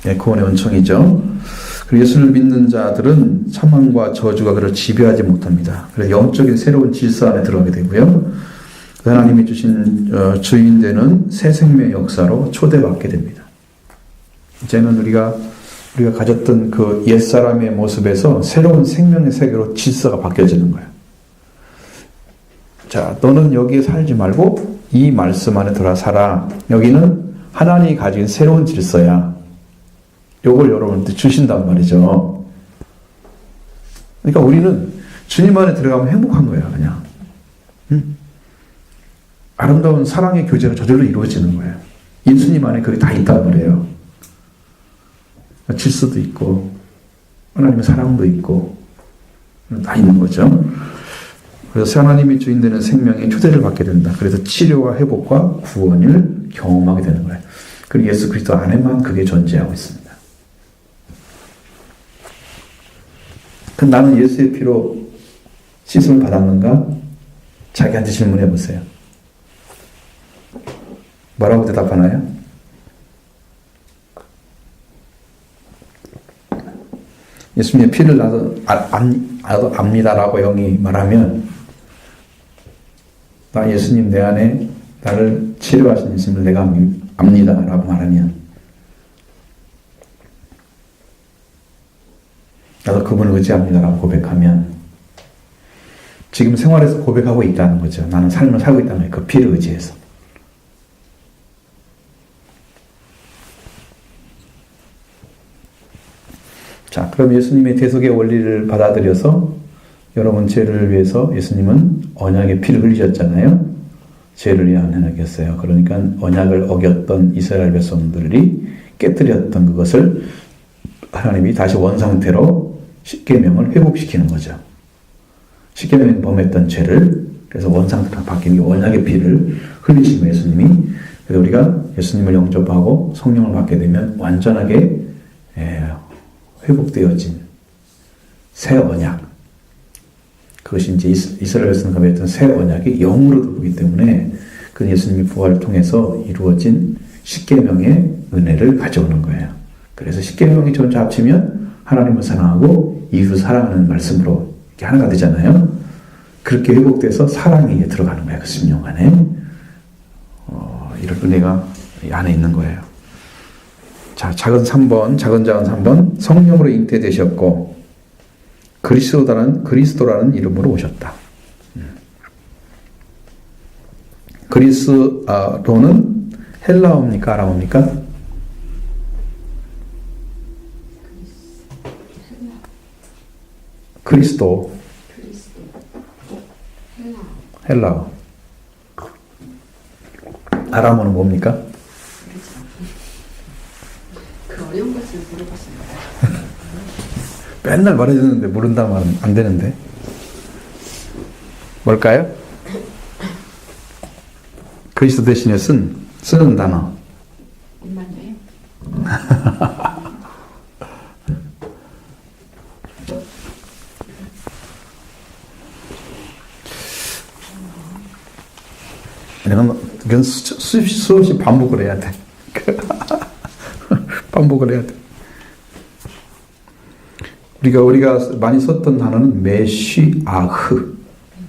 네, 구원의 은총이죠. 그리고 예수를 믿는 자들은 사망과 저주가 그를 지배하지 못합니다. 그래서 영적인 새로운 질서 안에 들어가게 되고요. 하나님이 주신 주인 되는 새 생명의 역사로 초대받게 됩니다. 이제는 우리가 가졌던 그 옛사람의 모습에서 새로운 생명의 세계로 질서가 바뀌어지는 거예요. 자, 너는 여기에 살지 말고 이 말씀 안에 들어 살아. 여기는 하나님이 가진 새로운 질서야. 요걸 여러분한테 주신단 말이죠. 그러니까 우리는 주님 안에 들어가면 행복한 거예요, 그냥. 아름다운 사랑의 교제가 저절로 이루어지는 거예요. 예수님 안에 그게 다 있단 말이에요. 질서도 있고, 하나님의 사랑도 있고, 다 있는 거죠. 그래서 하나님이 주인 되는 생명의 초대를 받게 된다. 그래서 치료와 회복과 구원을 경험하게 되는 거예요. 그리고 예수 그리스도 안에만 그게 존재하고 있습니다. 그럼 나는 예수의 피로 씻음을 받았는가? 자기한테 질문해 보세요. 뭐라고 대답하나요? 예수님의 피를 나도 압니다라고 영이 말하면, 나 예수님 내 안에 나를 치료하신 예수님을 내가 압니다라고 말하면, 나도 그분을 의지합니다라고 고백하면, 지금 생활에서 고백하고 있다는 거죠. 나는 삶을 살고 있다는 거예요. 그 피를 의지해서. 자, 그럼 예수님의 대속의 원리를 받아들여서 여러분 죄를 위해서 예수님은 언약의 피를 흘리셨잖아요. 죄를 위한 언약이었어요. 그러니까 언약을 어겼던 이스라엘 백성들이 깨뜨렸던 그것을 하나님이 다시 원상태로 십계명을 회복시키는 거죠. 십계명이 범했던 죄를 그래서 원상태로 바뀌는 게 언약의 피를 흘리신 예수님이. 그래서 우리가 예수님을 영접하고 성령을 받게 되면 완전하게 회복되어진 새 언약, 그것이 이제 이스라엘 백성과 맺었던 새 언약이 영으로 들어오기 때문에 그 예수님의 부활을 통해서 이루어진 십계명의 은혜를 가져오는 거예요. 그래서 십계명이 전체 합치면 하나님을 사랑하고 이웃을 사랑하는 말씀으로 이렇게 하나가 되잖아요. 그렇게 회복돼서 사랑이 들어가는 거예요. 그 10년간에 이런 은혜가 이 안에 있는 거예요. 자, 작은 3번, 성령으로 잉태되셨고, 그리스도라는 이름으로 오셨다. 그리스도는 헬라어입니까? 아람어입니까? 그리스도. 헬라어. 아람어는 뭡니까? 어려운 것을 물어봤습니다. 맨날 말해주는데 모른다면 안 되는데. 뭘까요? 그리스도 대신에 쓰는 단어. 입만요? 이건 수없이 반복을 해야 돼. 반복을 해야 돼. 우리가 많이 썼던 단어는 메시아흐,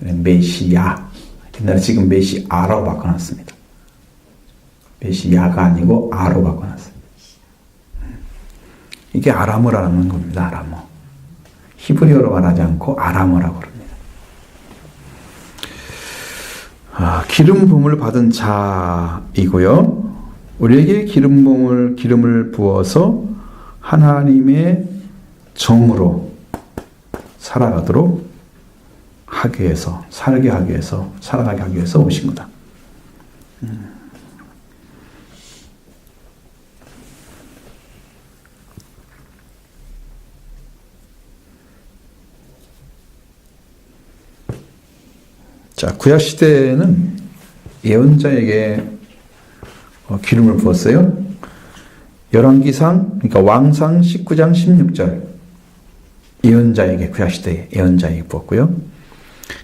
메시아. 옛날에 지금 메시아라고 바꿔놨습니다. 메시아가 아니고 아로 바꿔놨어요. 이게 아람어라는 겁니다. 아람어. 히브리어로 말하지 않고 아람어라고 그럽니다. 기름 부음을 받은 자이고요. 우리에게 기름을 부어서 하나님의 정으로 살아가도록 하기 위해서, 살게 하기 위해서, 살아가게 하기 위해서 오신 거다. 자, 구약 시대에는 예언자에게 기름을 부었어요. 열왕기상, 그러니까 왕상 19장 16절 예언자에게, 구약 시대에 예언자에게 부었고요.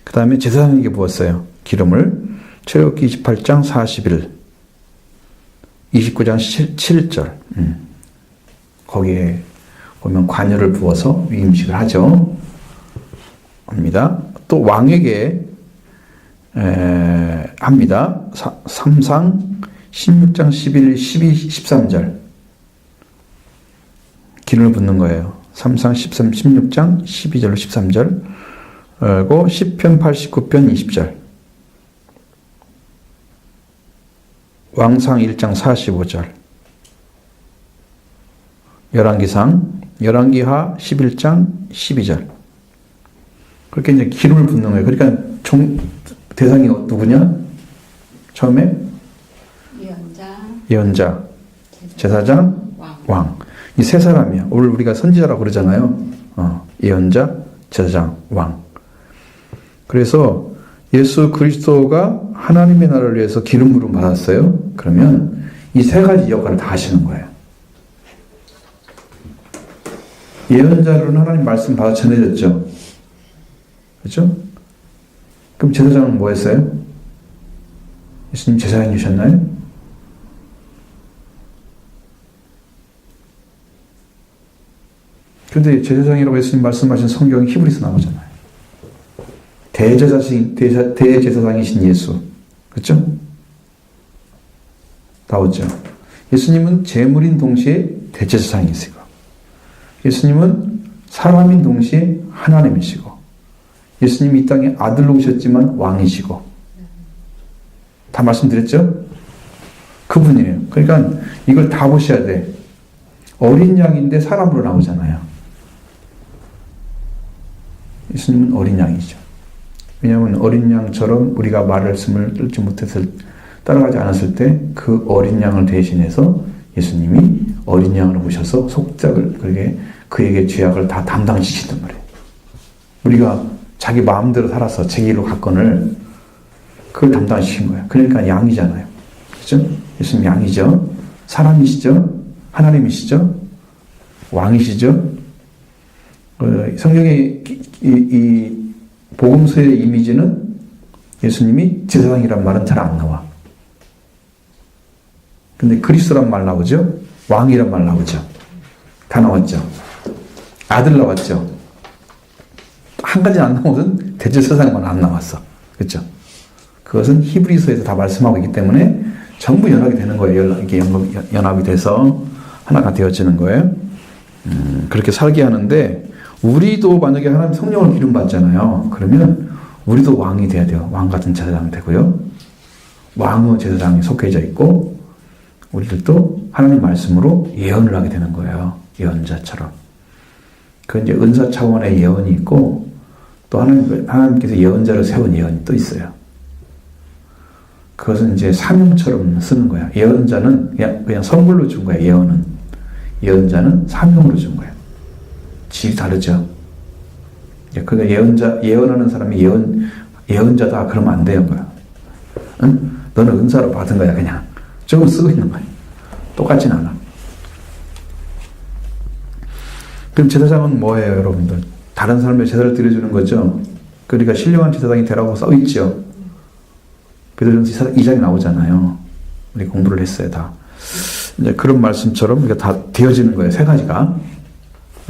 그 다음에 제사장에게 부었어요. 기름을. 출애굽기 28장 41, 29장 7절 거기에 보면 관유를 부어서 위임식을 하죠. 합니다. 또 왕에게 합니다. 3상 16장 11, 12, 13절 기름을 붓는 거예요. 3상 13, 16장 12절로 13절 그리고 10편 89편 20절 왕상 1장 45절 열왕기상 열왕기하 11장 12절 그렇게 이제 기름을 붓는 거예요. 그러니까 대상이 누구냐? 처음에 예언자, 제사장, 왕. 이 세 사람이야. 오늘 우리가 선지자라고 그러잖아요. 예언자, 제사장, 왕. 그래서 예수 그리스도가 하나님의 나라를 위해서 기름 부음 받았어요. 그러면 이 세 가지 역할을 다 하시는 거예요. 예언자로는 하나님 말씀 받아 전해졌죠. 그렇죠? 그럼 제사장은 뭐 했어요? 예수님 제사장이셨나요? 그런데 제사장이라고 예수님 말씀하신 성경이 히브리서 나오잖아요. 대제사장이신 예수. 그렇죠? 나오죠. 예수님은 제물인 동시에 대제사장이시고 예수님은 사람인 동시에 하나님이시고 예수님이 이 땅에 아들로 오셨지만 왕이시고 다 말씀드렸죠? 그분이에요. 그러니까 이걸 다 보셔야 돼. 어린 양인데 사람으로 나오잖아요. 예수님은 어린 양이죠. 왜냐하면 어린 양처럼 우리가 말씀을 듣지 못했을 따라가지 않았을 때 그 어린 양을 대신해서 예수님이 어린 양을 오셔서 속작을 그에게 죄악을 다 담당시키단 말이에요. 우리가 자기 마음대로 살아서 제 길로 갔건을 그걸 담당시킨 거예요. 그러니까 양이잖아요. 그렇죠? 예수님 양이죠. 사람이시죠. 하나님이시죠. 왕이시죠. 성경의 이 복음서의 이미지는 예수님이 제사장이란 말은 잘 안 나와. 근데 그리스도란 말 나오죠. 왕이란 말 나오죠. 다 나왔죠. 아들 나왔죠. 한 가지 안 나오든 대제사장만 안 나왔어. 그렇죠? 그것은 히브리서에서 다 말씀하고 있기 때문에 전부 연합이 되는 거예요. 이게 연합이 돼서 하나가 되어지는 거예요. 그렇게 살게 하는데 우리도 만약에 하나님 성령을 기름 받잖아요. 그러면 우리도 왕이 돼야 돼요. 왕 같은 제사장이 되고요. 왕의 제사장이 속해져 있고 우리들도 하나님 말씀으로 예언을 하게 되는 거예요. 예언자처럼. 그 이제 은사 차원의 예언이 있고 또 하나님께서 예언자를 세운 예언이 또 있어요. 그것은 이제 사명처럼 쓰는 거야. 예언자는 그냥 선물로 준 거야. 예언자는 사명으로 준 거야. 질이 다르죠. 그러니까 예언하는 사람이 예언자다 그러면 안 되는 거야. 응? 너는 은사로 받은 거야. 그냥 조금 쓰고 있는 거야. 똑같진 않아. 그럼 제사장은 뭐예요, 여러분들? 다른 사람의 제사를 드려주는 거죠. 그러니까 신령한 제사장이 되라고 써있죠. 베드로전서 2장에 나오잖아요. 우리 공부를 했어요, 다. 이제 그런 말씀처럼 이게 다 되어지는 거예요, 세 가지가.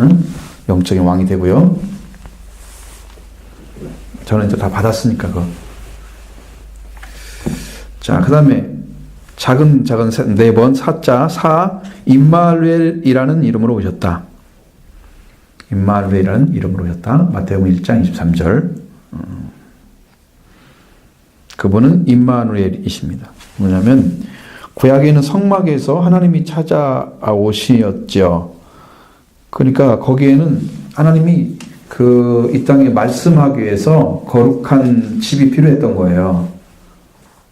응? 영적인 왕이 되고요. 저는 이제 다 받았으니까, 그거. 자, 그 다음에 작은 네 번 사자 임마누엘이라는 이름으로 오셨다. 임마누엘이라는 이름으로 오셨다. 마태복음 1장 23절. 그분은 임마누엘이십니다. 뭐냐면 구약에는 성막에서 하나님이 찾아오시었죠. 그러니까 거기에는 하나님이 이 땅에 말씀하기 위해서 거룩한 집이 필요했던 거예요.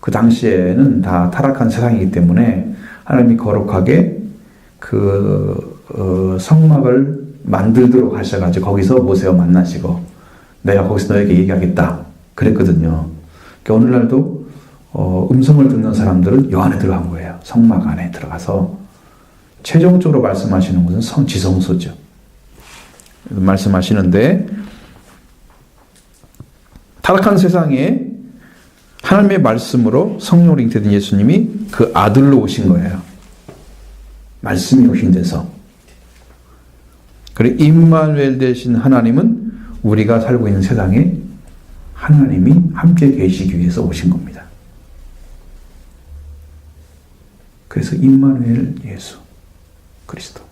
그 당시에는 다 타락한 세상이기 때문에 하나님이 거룩하게 성막을 만들도록 하셔가지고 거기서 모세와 만나시고 내가 거기서 너에게 얘기하겠다 그랬거든요. 그러니까 오늘날도 음성을 듣는 사람들은 요 안에 들어간 거예요. 성막 안에 들어가서 최종적으로 말씀하시는 것은 지성소죠. 말씀하시는데 타락한 세상에 하나님의 말씀으로 성령으로 잉태된 예수님이 그 아들로 오신 거예요. 말씀이 오신 데서. 그리고 임마누엘 되신 하나님은 우리가 살고 있는 세상에 하나님이 함께 계시기 위해서 오신 겁니다. 그래서 임마누엘 예수 그리스도.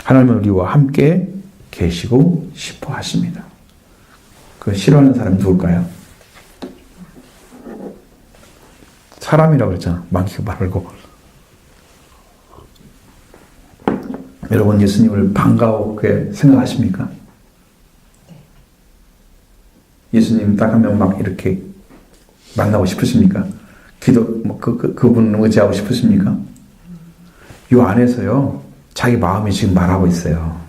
하나님은 우리와 함께 계시고 싶어 하십니다. 그 싫어하는 사람이 누굴까요? 사람이라고 그랬잖아. 많기 말고. 여러분 예수님을 반가웠게 생각하십니까? 예수님 딱 하면 막 이렇게 만나고 싶으십니까? 그분을 의지하고 싶으십니까? 이 안에서요, 자기 마음이 지금 말하고 있어요.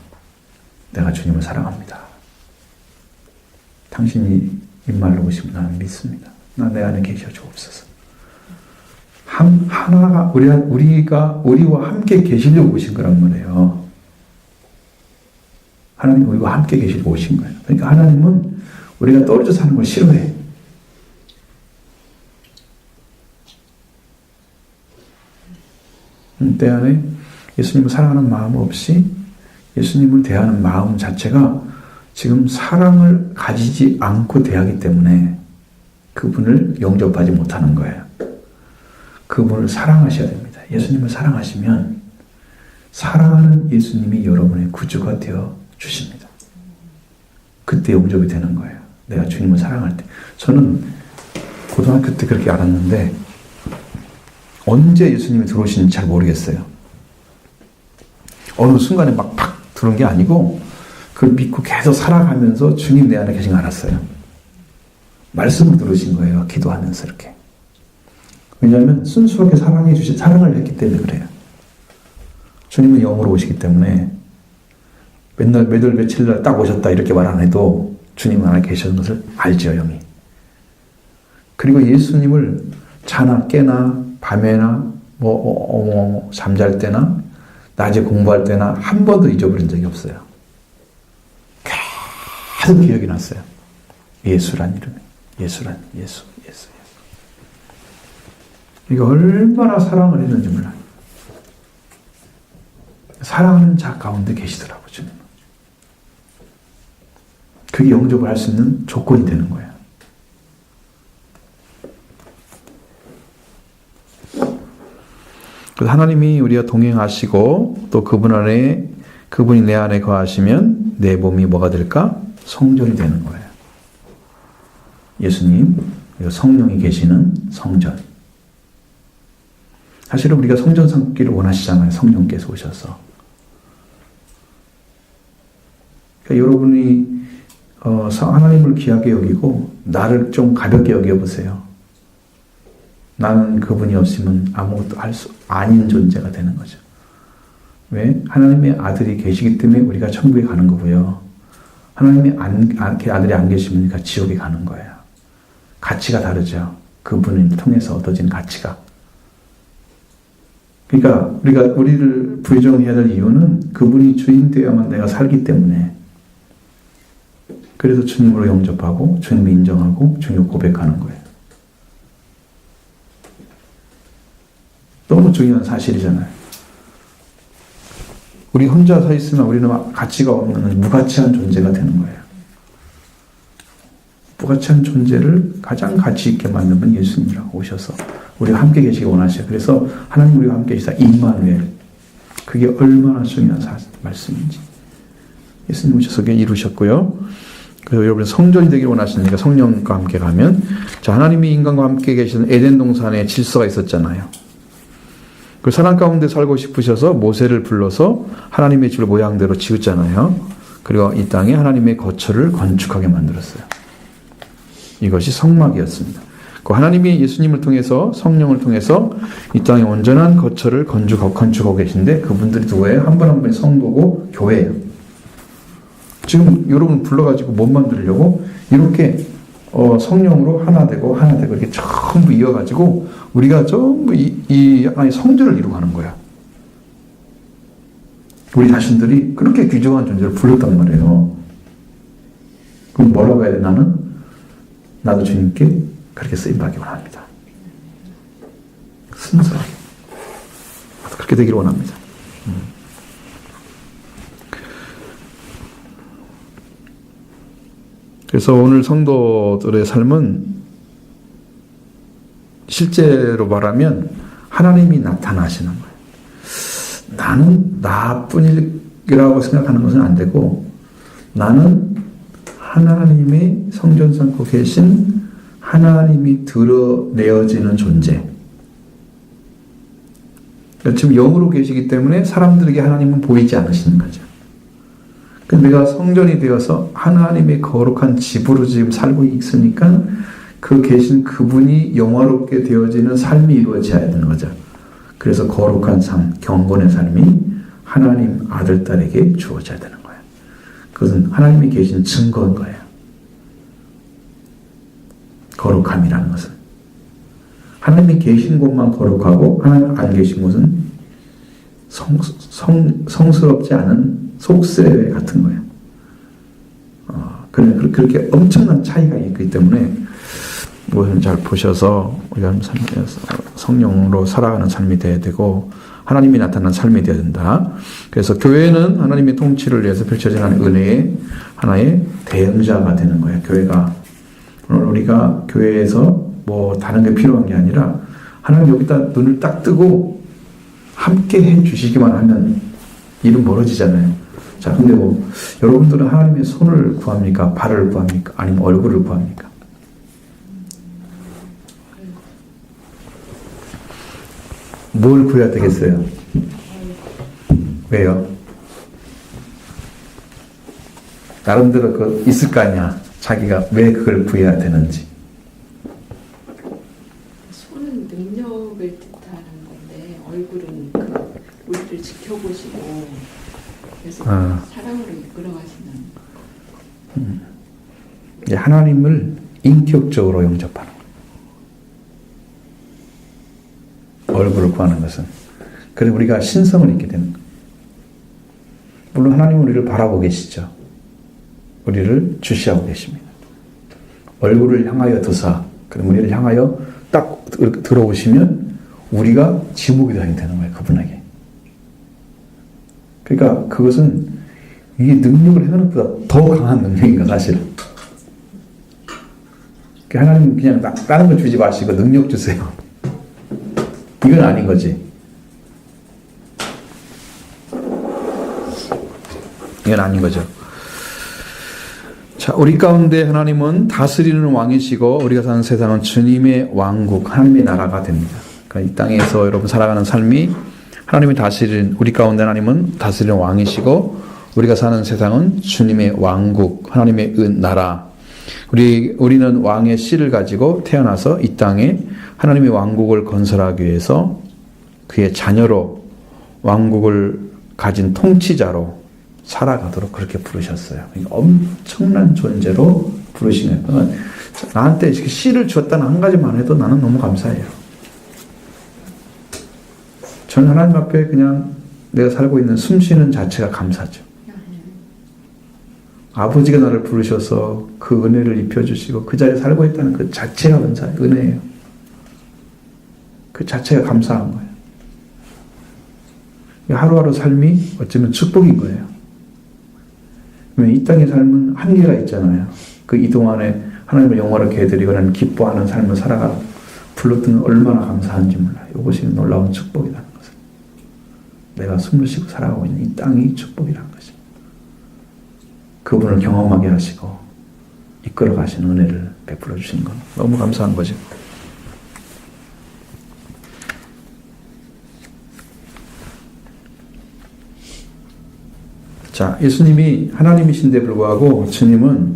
내가 주님을 사랑합니다. 당신이 입말로 오시면 나는 믿습니다. 내 안에 계셔 주옵소서. 하나가 우리와 함께 계시려고 오신 거란 말이에요. 하나님 우리와 함께 계시려고 오신 거예요. 그러니까 하나님은 우리가 떨어져 사는 걸 싫어해. 때 안에 예수님을 사랑하는 마음 없이 예수님을 대하는 마음 자체가 지금 사랑을 가지지 않고 대하기 때문에 그분을 영접하지 못하는 거예요. 그분을 사랑하셔야 됩니다. 예수님을 사랑하시면 사랑하는 예수님이 여러분의 구주가 되어 주십니다. 그때 영접이 되는 거예요. 내가 주님을 사랑할 때. 저는 고등학교 때 그렇게 알았는데 언제 예수님이 들어오시는지 잘 모르겠어요. 어느 순간에 막 팍 들어온 게 아니고 그걸 믿고 계속 살아가면서 주님 내 안에 계신 걸 알았어요. 말씀을 들으신 거예요. 기도하면서 이렇게. 왜냐하면 순수하게 사랑을 했기 때문에 그래요. 주님은 영으로 오시기 때문에 맨날 매달 며칠날 딱 오셨다 이렇게 말 안 해도 주님 안에 계시는 것을 알죠, 영이. 그리고 예수님을 자나 깨나 밤에나 잠잘 때나 낮에 공부할 때나 한 번도 잊어버린 적이 없어요. 계속 기억이 났어요. 예수란 이름이. 예수. 이게 얼마나 사랑을 했는지 몰라요. 사랑하는 자 가운데 계시더라고요, 주님은. 그게 영접을 할 수 있는 조건이 되는 거예요. 그래서 하나님이 우리와 동행하시고 또 그분이 내 안에 거하시면 내 몸이 뭐가 될까? 성전이 되는 거예요. 예수님, 그리고 성령이 계시는 성전. 사실은 우리가 성전 삼기를 원하시잖아요. 성령께서 오셔서. 그러니까 여러분이 하나님을 귀하게 여기고 나를 좀 가볍게 여겨보세요. 나는 그분이 없으면 아무것도 할 수 아닌 존재가 되는 거죠. 왜? 하나님의 아들이 계시기 때문에 우리가 천국에 가는 거고요. 하나님의 아들이 안 계시면 우리가 지옥에 가는 거예요. 가치가 다르죠. 그분을 통해서 얻어진 가치가. 그러니까 우리를 부정해야 될 이유는 그분이 주인 되어야만 내가 살기 때문에. 그래서 주님으로 영접하고 주님을 인정하고 주님을 고백하는 거예요. 너무 중요한 사실이잖아요. 우리 혼자 서 있으면 우리는 가치가 없는 무가치한 존재가 되는 거예요. 무가치한 존재를 가장 가치 있게 만든 분 예수님이라고 오셔서 우리가 함께 계시기 원하셔요. 그래서 하나님 우리와 함께 계시다. 임마누엘. 그게 얼마나 중요한 말씀인지. 예수님 오셔서 그게 이루셨고요. 그래서 여러분 성전이 되기를 원하시니까 성령과 함께 가면 자 하나님이 인간과 함께 계시는 에덴 동산에 질서가 있었잖아요. 그 사랑 가운데 살고 싶으셔서 모세를 불러서 하나님의 집 모양대로 지었잖아요. 그리고 이 땅에 하나님의 거처를 건축하게 만들었어요. 이것이 성막이었습니다. 그 하나님이 예수님을 통해서 성령을 통해서 이 땅에 온전한 거처를 건축하고 계신데 그분들이 누구예요? 한 분 한 분이 성도고 교회예요. 지금 여러분 불러가지고 못 만들려고 이렇게 성령으로 하나 되고 이렇게 전부 이어가지고 우리가 전부 이 하나의 성전을 이루어가는 거야. 우리 자신들이 그렇게 귀중한 존재를 불렀단 말이에요. 그럼 뭐라고 해야 돼? 나도 주님께 그렇게 쓰임받기 원합니다. 순수하게. 나도 그렇게 되기를 원합니다. 그래서 오늘 성도들의 삶은 실제로 말하면 하나님이 나타나시는 거예요. 나는 나뿐이라고 생각하는 것은 안 되고 나는 하나님의 성전 삼고 계신 하나님이 드러내어지는 존재. 지금 영으로 계시기 때문에 사람들에게 하나님은 보이지 않으시는 거죠. 내가 성전이 되어서 하나님의 거룩한 집으로 지금 살고 있으니까 그 계신 그분이 영화롭게 되어지는 삶이 이루어져야 되는 거죠. 그래서 거룩한 삶, 경건의 삶이 하나님 아들, 딸에게 주어져야 되는 거예요. 그것은 하나님이 계신 증거인 거예요. 거룩함이라는 것은. 하나님이 계신 곳만 거룩하고 하나님 안 계신 곳은 성스럽지 않은 속세회 같은 거예요. 그렇게 엄청난 차이가 있기 때문에 무엇을 잘 보셔서 우리가 성령으로 살아가는 삶이 되어야 되고 하나님이 나타난 삶이 되어야 된다. 그래서 교회는 하나님의 통치를 위해서 펼쳐지는 은혜의 하나의 대응자가 되는 거예요. 교회가 오늘 우리가 교회에서 뭐 다른 게 필요한 게 아니라 하나님 여기다 눈을 딱 뜨고 함께 해 주시기만 하면 일은 멀어지잖아요. 자, 근데 여러분들은 하나님의 손을 구합니까? 발을 구합니까? 아니면 얼굴을 구합니까? 뭘 구해야 되겠어요? 왜요? 나름대로 있을 거 아니야. 자기가 왜 그걸 구해야 되는지. 손은 능력을 뜻하는 건데 얼굴은 우리를 지켜보시고 그래서 사랑으로 이끌어가시는. 하나님을 인격적으로 영접하는 거예요. 얼굴을 구하는 것은. 그래서 우리가 신성을 잊게 되는 거예요. 물론 하나님은 우리를 바라보고 계시죠. 우리를 주시하고 계십니다. 얼굴을 향하여 드사, 그럼 우리를 향하여 딱 들어오시면 우리가 지목이 되는 거예요. 그분에게. 그러니까 그것은 이게 능력을 행하는 것보다 더 강한 능력인 거야, 사실은. 하나님 그냥 다른 거 주지 마시고 능력 주세요. 이건 아닌 거지. 이건 아닌 거죠. 자, 우리 가운데 하나님은 다스리는 왕이시고 우리가 사는 세상은 주님의 왕국, 하나님의 나라가 됩니다. 그러니까 이 땅에서 여러분 살아가는 삶이 하나님이 다스리는, 우리 가운데 하나님은 다스리는 왕이시고 우리가 사는 세상은 주님의 왕국, 하나님의 나라. 우리는 왕의 씨를 가지고 태어나서 이 땅에 하나님의 왕국을 건설하기 위해서 그의 자녀로 왕국을 가진 통치자로 살아가도록 그렇게 부르셨어요. 엄청난 존재로 부르시는 거예요. 나한테 씨를 주었다는 한 가지만 해도 나는 너무 감사해요. 저는 하나님 앞에 그냥 내가 살고 있는 숨쉬는 자체가 감사죠. 아버지가 나를 부르셔서 그 은혜를 입혀주시고 그 자리에 살고 있다는 그 자체가 은혜예요. 그 자체가 감사한 거예요. 하루하루 삶이 어쩌면 축복인 거예요. 이 땅의 삶은 한계가 있잖아요. 그 이동안에 하나님의 영광을 해드리고 나는 기뻐하는 삶을 살아가 불렀더니 얼마나 감사한지 몰라요. 이것이 놀라운 축복이라는 것을. 내가 숨을 쉬고 살아가고 있는 이 땅이 축복이라는 것이. 그분을 경험하게 하시고 이끌어 가시는 은혜를 베풀어 주시는 건 너무 감사한 거죠. 자, 예수님이 하나님이신데 불구하고 주님은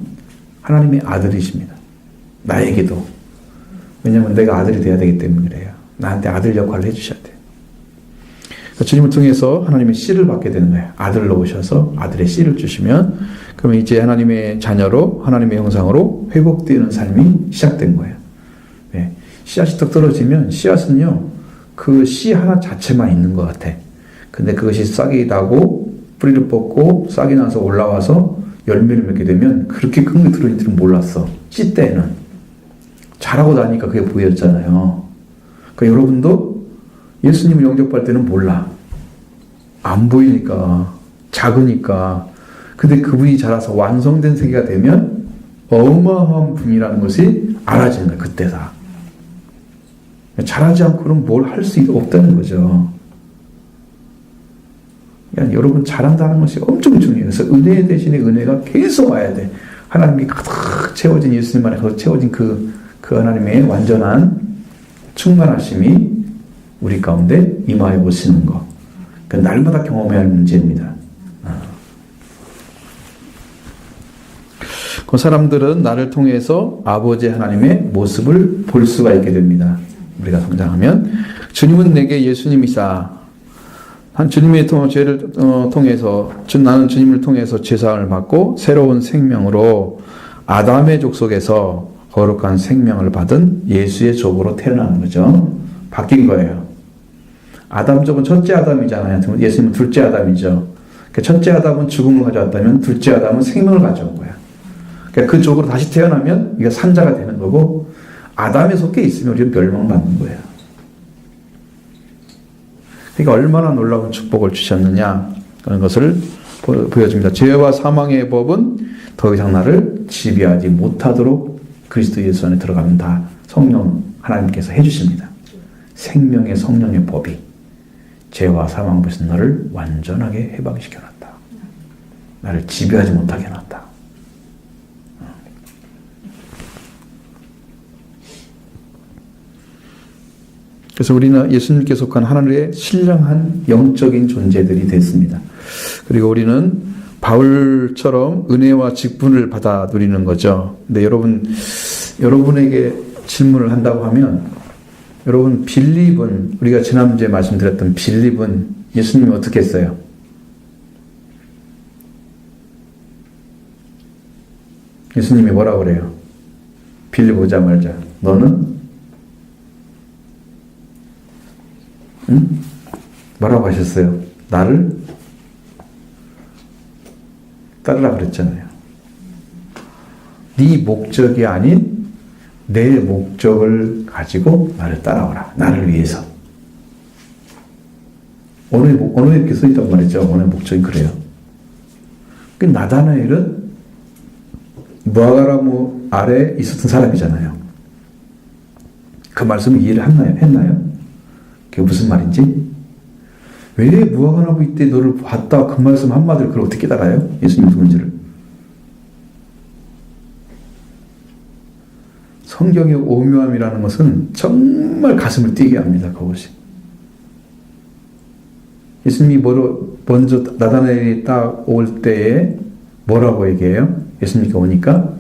하나님의 아들이십니다. 나에게도. 왜냐하면 내가 아들이 돼야 되기 때문에 그래요. 나한테 아들 역할을 해주셔야 돼요. 주님을 통해서 하나님의 씨를 받게 되는 거예요. 아들로 오셔서 아들의 씨를 주시면 그러면 이제 하나님의 자녀로 하나님의 형상으로 회복되는 삶이 시작된 거예요. 네. 씨앗이 딱 떨어지면 씨앗은요 그 씨 하나 자체만 있는 것 같아. 근데 그것이 싹이 나고 뿌리를 뽑고 싹이 나서 올라와서 열매를 맺게 되면 그렇게 큰 게 들어있는 줄은 몰랐어. 씨 때에는. 자라고 나니까 그게 보였잖아요. 그러니까 여러분도 예수님을 영접할 때는 몰라. 안 보이니까, 작으니까. 근데 그분이 자라서 완성된 세계가 되면 어마어마한 분이라는 것이 알아지는 거야, 그때다. 자라지 않고는 뭘 할 수 없다는 거죠. 그러니까 여러분 자란다는 것이 엄청 중요해요. 그래서 은혜 대신에 은혜가 계속 와야 돼. 하나님이 가득 채워진 예수님 안에 가득 채워진 그 하나님의 완전한 충만하심이 우리 가운데 임하여 오시는 것. 그러니까 날마다 경험해야 할 문제입니다. 그 사람들은 나를 통해서 아버지 하나님의 모습을 볼 수가 있게 됩니다. 우리가 성장하면 주님은 내게 예수님이시다. 한 주님의 죄를 통해서 나는 주님을 통해서 죄사함을 받고 새로운 생명으로 아담의 족속에서 거룩한 생명을 받은 예수의 족으로 태어나는 거죠. 바뀐 거예요. 아담족은 첫째 아담이잖아요. 예수님은 둘째 아담이죠. 그러니까 첫째 아담은 죽음을 가져왔다면 둘째 아담은 생명을 가져온 거야. 그러니까 그 족으로 다시 태어나면 이게 산자가 되는 거고 아담에 속해 있으면 우리는 멸망받는 거예요. 그러니까 얼마나 놀라운 축복을 주셨느냐 그런 것을 보여줍니다. 죄와 사망의 법은 더 이상 나를 지배하지 못하도록 그리스도 예수 안에 들어가면 다 성령 하나님께서 해주십니다. 생명의 성령의 법이 죄와 사망 법에서 너를 완전하게 해방시켜놨다. 나를 지배하지 못하게 해놨다. 그래서 우리는 예수님께 속한 하늘의 신령한 영적인 존재들이 됐습니다. 그리고 우리는 바울처럼 은혜와 직분을 받아 누리는 거죠. 근데 여러분에게 질문을 한다고 하면 여러분 빌립은 우리가 지난주에 말씀드렸던 빌립은 예수님이 어떻게 했어요? 예수님이 뭐라고 그래요? 빌립 오자마자 너는 뭐라고 하셨어요? 나를 따르라 그랬잖아요. 네 목적이 아닌 내 목적을 가지고 나를 따라오라. 나를 위해서. 오늘 이렇게 써있단 말이죠. 오늘 목적이 그래요. 그 나다나엘은 무화과나무 아래 있었던 사람이잖아요. 그 말씀을 이해를 했나요? 그게 무슨 말인지? 왜 무화과나무 이때 너를 봤다 그 말씀 한마디를 그걸 어떻게 깨달아요? 예수님 누군지를. 성경의 오묘함이라는 것은 정말 가슴을 뛰게 합니다. 그것이. 예수님이 먼저 나다나엘이 딱 올 때에 뭐라고 얘기해요? 예수님께 오니까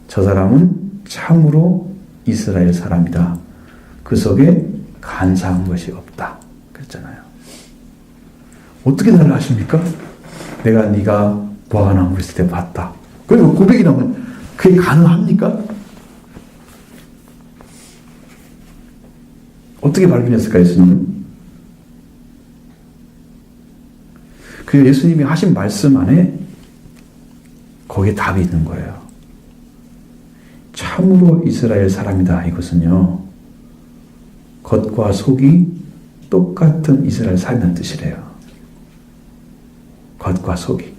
저 사람은 참으로 이스라엘 사람이다. 그 속에 간사한 것이 없다. 그랬잖아요. 어떻게 나를 아십니까? 내가 네가 무화과나무 있을 때 봤다. 그리고 고백이 나오면 그게 가능합니까? 어떻게 발견했을까 예수님은? 그 예수님이 하신 말씀 안에 거기에 답이 있는 거예요. 참으로 이스라엘 사람이다. 이것은요. 겉과 속이 똑같은 이스라엘 사람이라는 뜻이래요. 겉과 속이.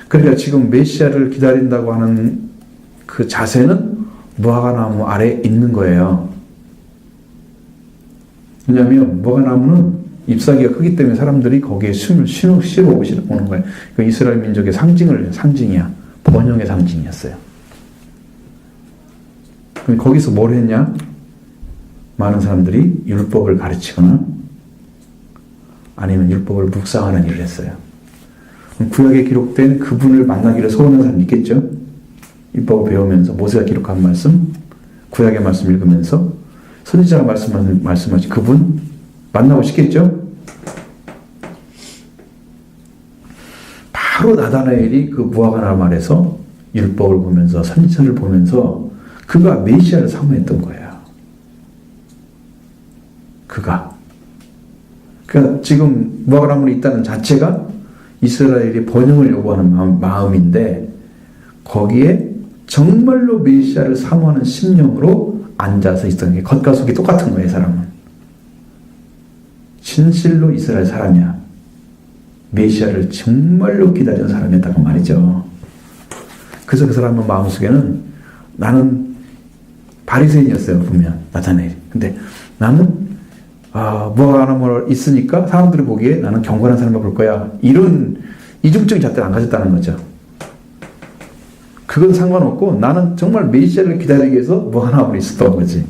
그러니까 지금 메시아를 기다린다고 하는 그 자세는 무화과나무 아래에 있는 거예요. 왜냐하면 무화과나무는 잎사귀가 크기 때문에 사람들이 거기에 숨을 쉬러 오는 거예요. 그 이스라엘 민족의 상징이야. 번영의 상징이었어요. 그럼 거기서 뭘 했냐? 많은 사람들이 율법을 가르치거나 아니면 율법을 묵상하는 일을 했어요. 구약에 기록된 그분을 만나기를 소원하는 사람이 있겠죠. 율법을 배우면서 모세가 기록한 말씀, 구약의 말씀 읽으면서 선지자가 말씀하신 그분 만나고 싶겠죠. 바로 나다나엘이 그 무화과나무 말에서 율법을 보면서 선지자를 보면서 그가 메시아를 사모했던 거예요. 그러니까 지금 무화과나무에 있다는 자체가 이스라엘이 번영을 요구하는 마음인데 거기에 정말로 메시아를 사모하는 심령으로 앉아서 있었던 게 겉과 속이 똑같은 거예요. 사람은 진실로 이스라엘 사람이야. 메시아를 정말로 기다리는 사람이었다고 말이죠. 그래서 그 사람의 마음속에는 나는 바리새인이었어요. 보면 나타내. 근데 나는 무화과나무 있으니까 사람들이 보기에 나는 경건한 사람을 볼 거야. 이런 이중적인 잣대를 안 가졌다는 거죠. 그건 상관없고 나는 정말 메시아를 기다리기 위해서 무화과나무에 있었던 거지.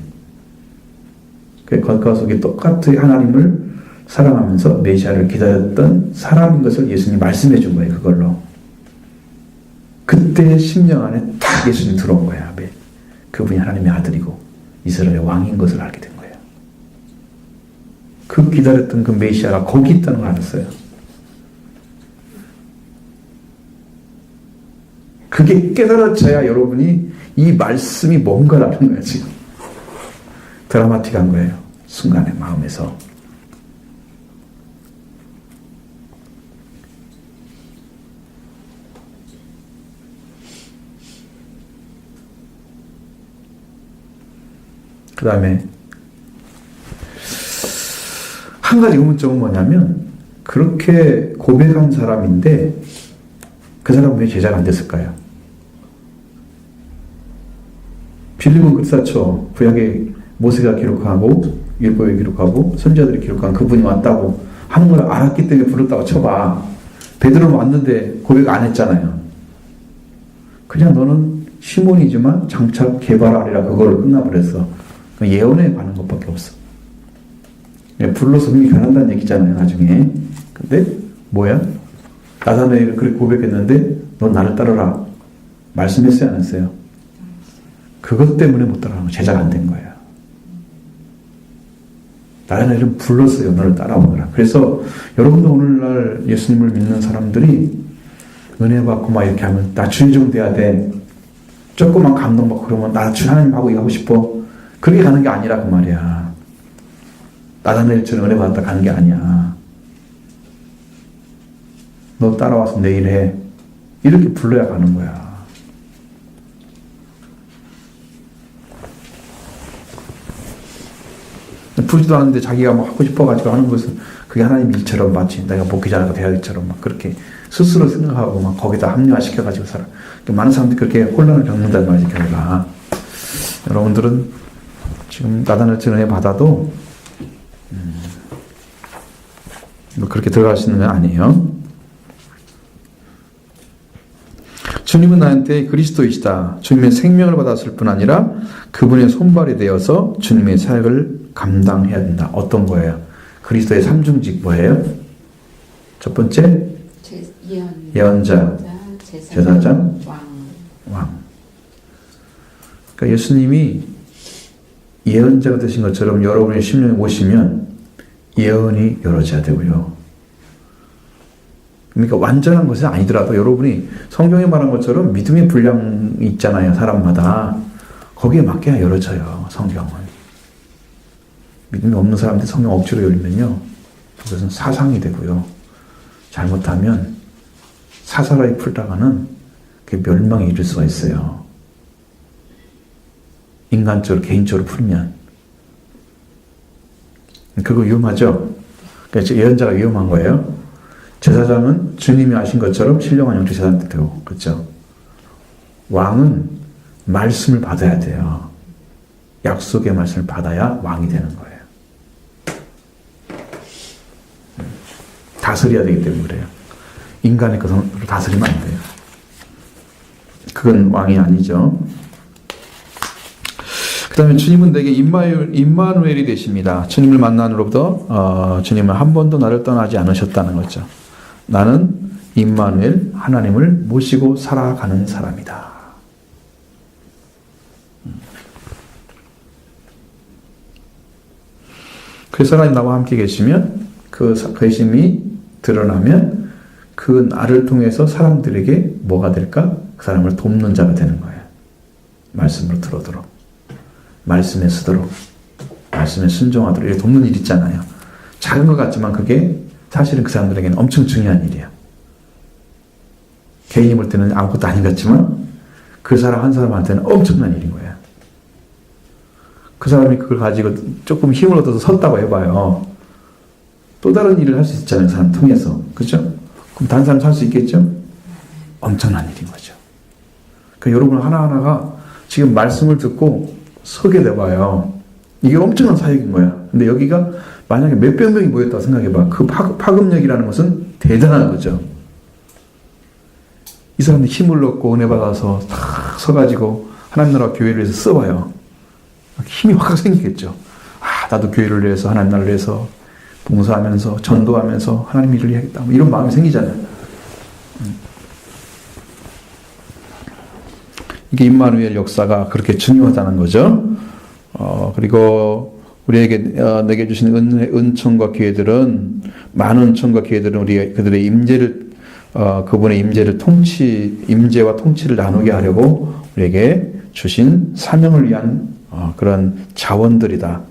그 겉과 속이 똑같은 하나님을 사랑하면서 메시아를 기다렸던 사람인 것을 예수님이 말씀해 준 거예요. 그걸로. 그때 심령 안에 딱 예수님 들어온 거예요. 그분이 하나님의 아들이고 이스라엘의 왕인 것을 알게 된 거예요. 그 기다렸던 그 메시아가 거기 있다는 걸 알았어요. 그게 깨달아져야 여러분이 이 말씀이 뭔가를 아는 거예요. 지금 드라마틱한 거예요. 순간의 마음에서. 그 다음에 한 가지 의문점은 뭐냐면 그렇게 고백한 사람인데 그 사람은 왜 제자가 안 됐을까요? 빌립은 그렇죠. 구약에 모세가 기록하고 율법에 기록하고 선지자들이 기록한 그분이 왔다고 하는 걸 알았기 때문에 불렀다고 쳐봐. 베드로는 왔는데 고백 안 했잖아요. 그냥 너는 시몬이지만 장차 개발하리라 그걸로 끝나버렸어. 예언에 관한 것밖에 없어. 불러서 흥이 변한다는 얘기잖아요. 나중에. 근데 뭐야? 나다나엘을 그렇게 고백했는데 넌 나를 따르라 말씀했어요? 안 했어요? 그것 때문에 못 따라가는 거. 제자가 안 된 거예요. 나다나엘은 불렀어요. 너를 따라오너라. 그래서 여러분도 오늘날 예수님을 믿는 사람들이 은혜 받고 막 이렇게 하면 나 주인 좀 돼야 돼. 조금만 감동받고 그러면 나 주 하나님하고 일하고 싶어. 그렇게 가는 게 아니라 그 말이야. 나다나엘처럼 은혜 받았다 가는 게 아니야. 너 따라와서 내일 해. 이렇게 불러야 가는 거야. 부지도 않은데 자기가 뭐 하고 싶어가지고 하는 것은 그게 하나님 일처럼 마치 내가 목회자가 대학처럼 막 그렇게 스스로 생각하고 막 거기다 합리화시켜가지고 살아. 많은 사람들이 그렇게 혼란을 겪는다는 말이지, 결과. 여러분들은 지금 나다나엘처럼 은혜 받아도 뭐 그렇게 들어가시는 건 아니에요. 주님은 나한테 그리스도이시다. 주님의 생명을 받았을 뿐 아니라 그분의 손발이 되어서 주님의 사역을 감당해야 된다. 어떤 거예요? 그리스도의 삼중직 뭐예요? 첫 번째 예언자, 제사장, 왕. 그러니까 예수님이 예언자가 되신 것처럼 여러분의 심령에 오시면 예언이 이루어져야 되고요. 그러니까 완전한 것은 아니더라도 여러분이 성경에 말한 것처럼 믿음의 분량이 있잖아요. 사람마다. 거기에 맞게 열어져요. 성경은. 믿음이 없는 사람들이 성경 억지로 열면요. 그것은 사상이 되고요. 잘못하면 사사로이 풀다가는 그게 멸망에 이를 수가 있어요. 인간적으로 개인적으로 풀면. 그거 위험하죠? 그러니까 예언자가 위험한 거예요. 제사장은 주님이 하신 것처럼 신령한 영적 제사장이 되고, 그렇죠? 왕은 말씀을 받아야 돼요. 약속의 말씀을 받아야 왕이 되는 거예요. 다스려야 되기 때문에 그래요. 인간의 것으로 다스리면 안 돼요. 그건 왕이 아니죠. 그 다음에 주님은 내게 임마누엘이 되십니다. 주님을 만난 후로부터 주님은 한 번도 나를 떠나지 않으셨다는 거죠. 나는 임마누엘 하나님을 모시고 살아가는 사람이다. 그래서 하나님 나와 함께 계시면 그 계심이 드러나면 그 나를 통해서 사람들에게 뭐가 될까? 그 사람을 돕는 자가 되는 거예요. 말씀으로 들어도록, 말씀에 쓰도록, 말씀에 순종하도록 이렇게 돕는 일 있잖아요. 작은 것 같지만 그게 사실은 그 사람들에게는 엄청 중요한 일이에요. 개인이 볼 때는 아무것도 아닌 것 같지만 그 사람 한 사람한테는 엄청난 일인 거예요. 그 사람이 그걸 가지고 조금 힘을 얻어서 섰다고 해봐요. 또 다른 일을 할 수 있잖아요. 그 사람 통해서. 그죠? 그럼 다른 사람 살 수 있겠죠? 엄청난 일인 거죠. 그러니까 여러분 하나하나가 지금 말씀을 듣고 서게 돼봐요. 이게 엄청난 사역인 거야. 근데 여기가 만약에 몇백 명이 모였다고 생각해봐. 그 파급력이라는 것은 대단한 거죠. 이 사람들 힘을 얻고 은혜 받아서 탁 서가지고 하나님 나라 교회를 위해서 써봐요. 힘이 확 생기겠죠. 아, 나도 교회를 위해서 하나님 나라를 위해서 봉사하면서 전도하면서 하나님 일을 해야겠다. 뭐 이런 마음이 생기잖아요. 이게 임마누엘 역사가 그렇게 중요하다는 거죠. 그리고 우리에게 내게 주신 은총과 기회들은 많은 은총과 기회들은 우리 그들의 임재를 그분의 임재와 통치를 나누게 하려고 우리에게 주신 사명을 위한 그런 자원들이다.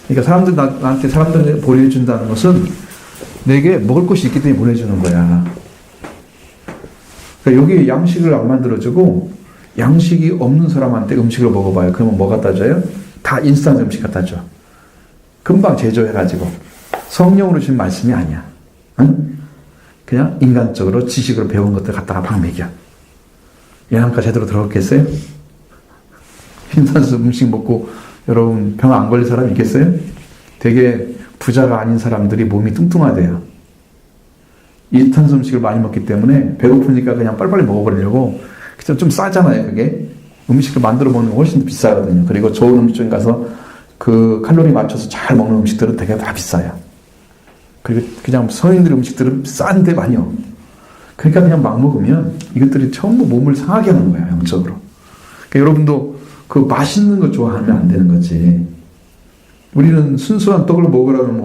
그러니까 나한테 사람들 보내준다는 것은 내게 먹을 것이 있기 때문에 보내주는 거야. 그러니까 여기 양식을 안 만들어주고 양식이 없는 사람한테 음식을 먹어봐요. 그러면 뭐 갖다 줘요? 다 인스턴트 음식 갖다 줘. 금방 제조해가지고. 성령으로 주신 말씀이 아니야. 응? 그냥 인간적으로 지식으로 배운 것들 갖다가 막 먹여. 영양가 제대로 들어갔겠어요? 인스턴트 음식 먹고 여러분 병 안 걸릴 사람 있겠어요? 되게 부자가 아닌 사람들이 몸이 뚱뚱하대요. 인스턴트 음식을 많이 먹기 때문에 배고프니까 그냥 빨리빨리 먹어버리려고. 좀 싸잖아요, 그게. 음식을 만들어 먹는 거 훨씬 더 비싸거든요. 그리고 좋은 음식점 가서 그 칼로리 맞춰서 잘 먹는 음식들은 되게 다 비싸요. 그리고 그냥 서인들 음식들은 싼데 많이요. 그러니까 그냥 막 먹으면 이것들이 전부 몸을 상하게 하는 거야, 영적으로. 그러니까 여러분도 그 맛있는 거 좋아하면 안 되는 거지. 우리는 순수한 떡을 먹으라면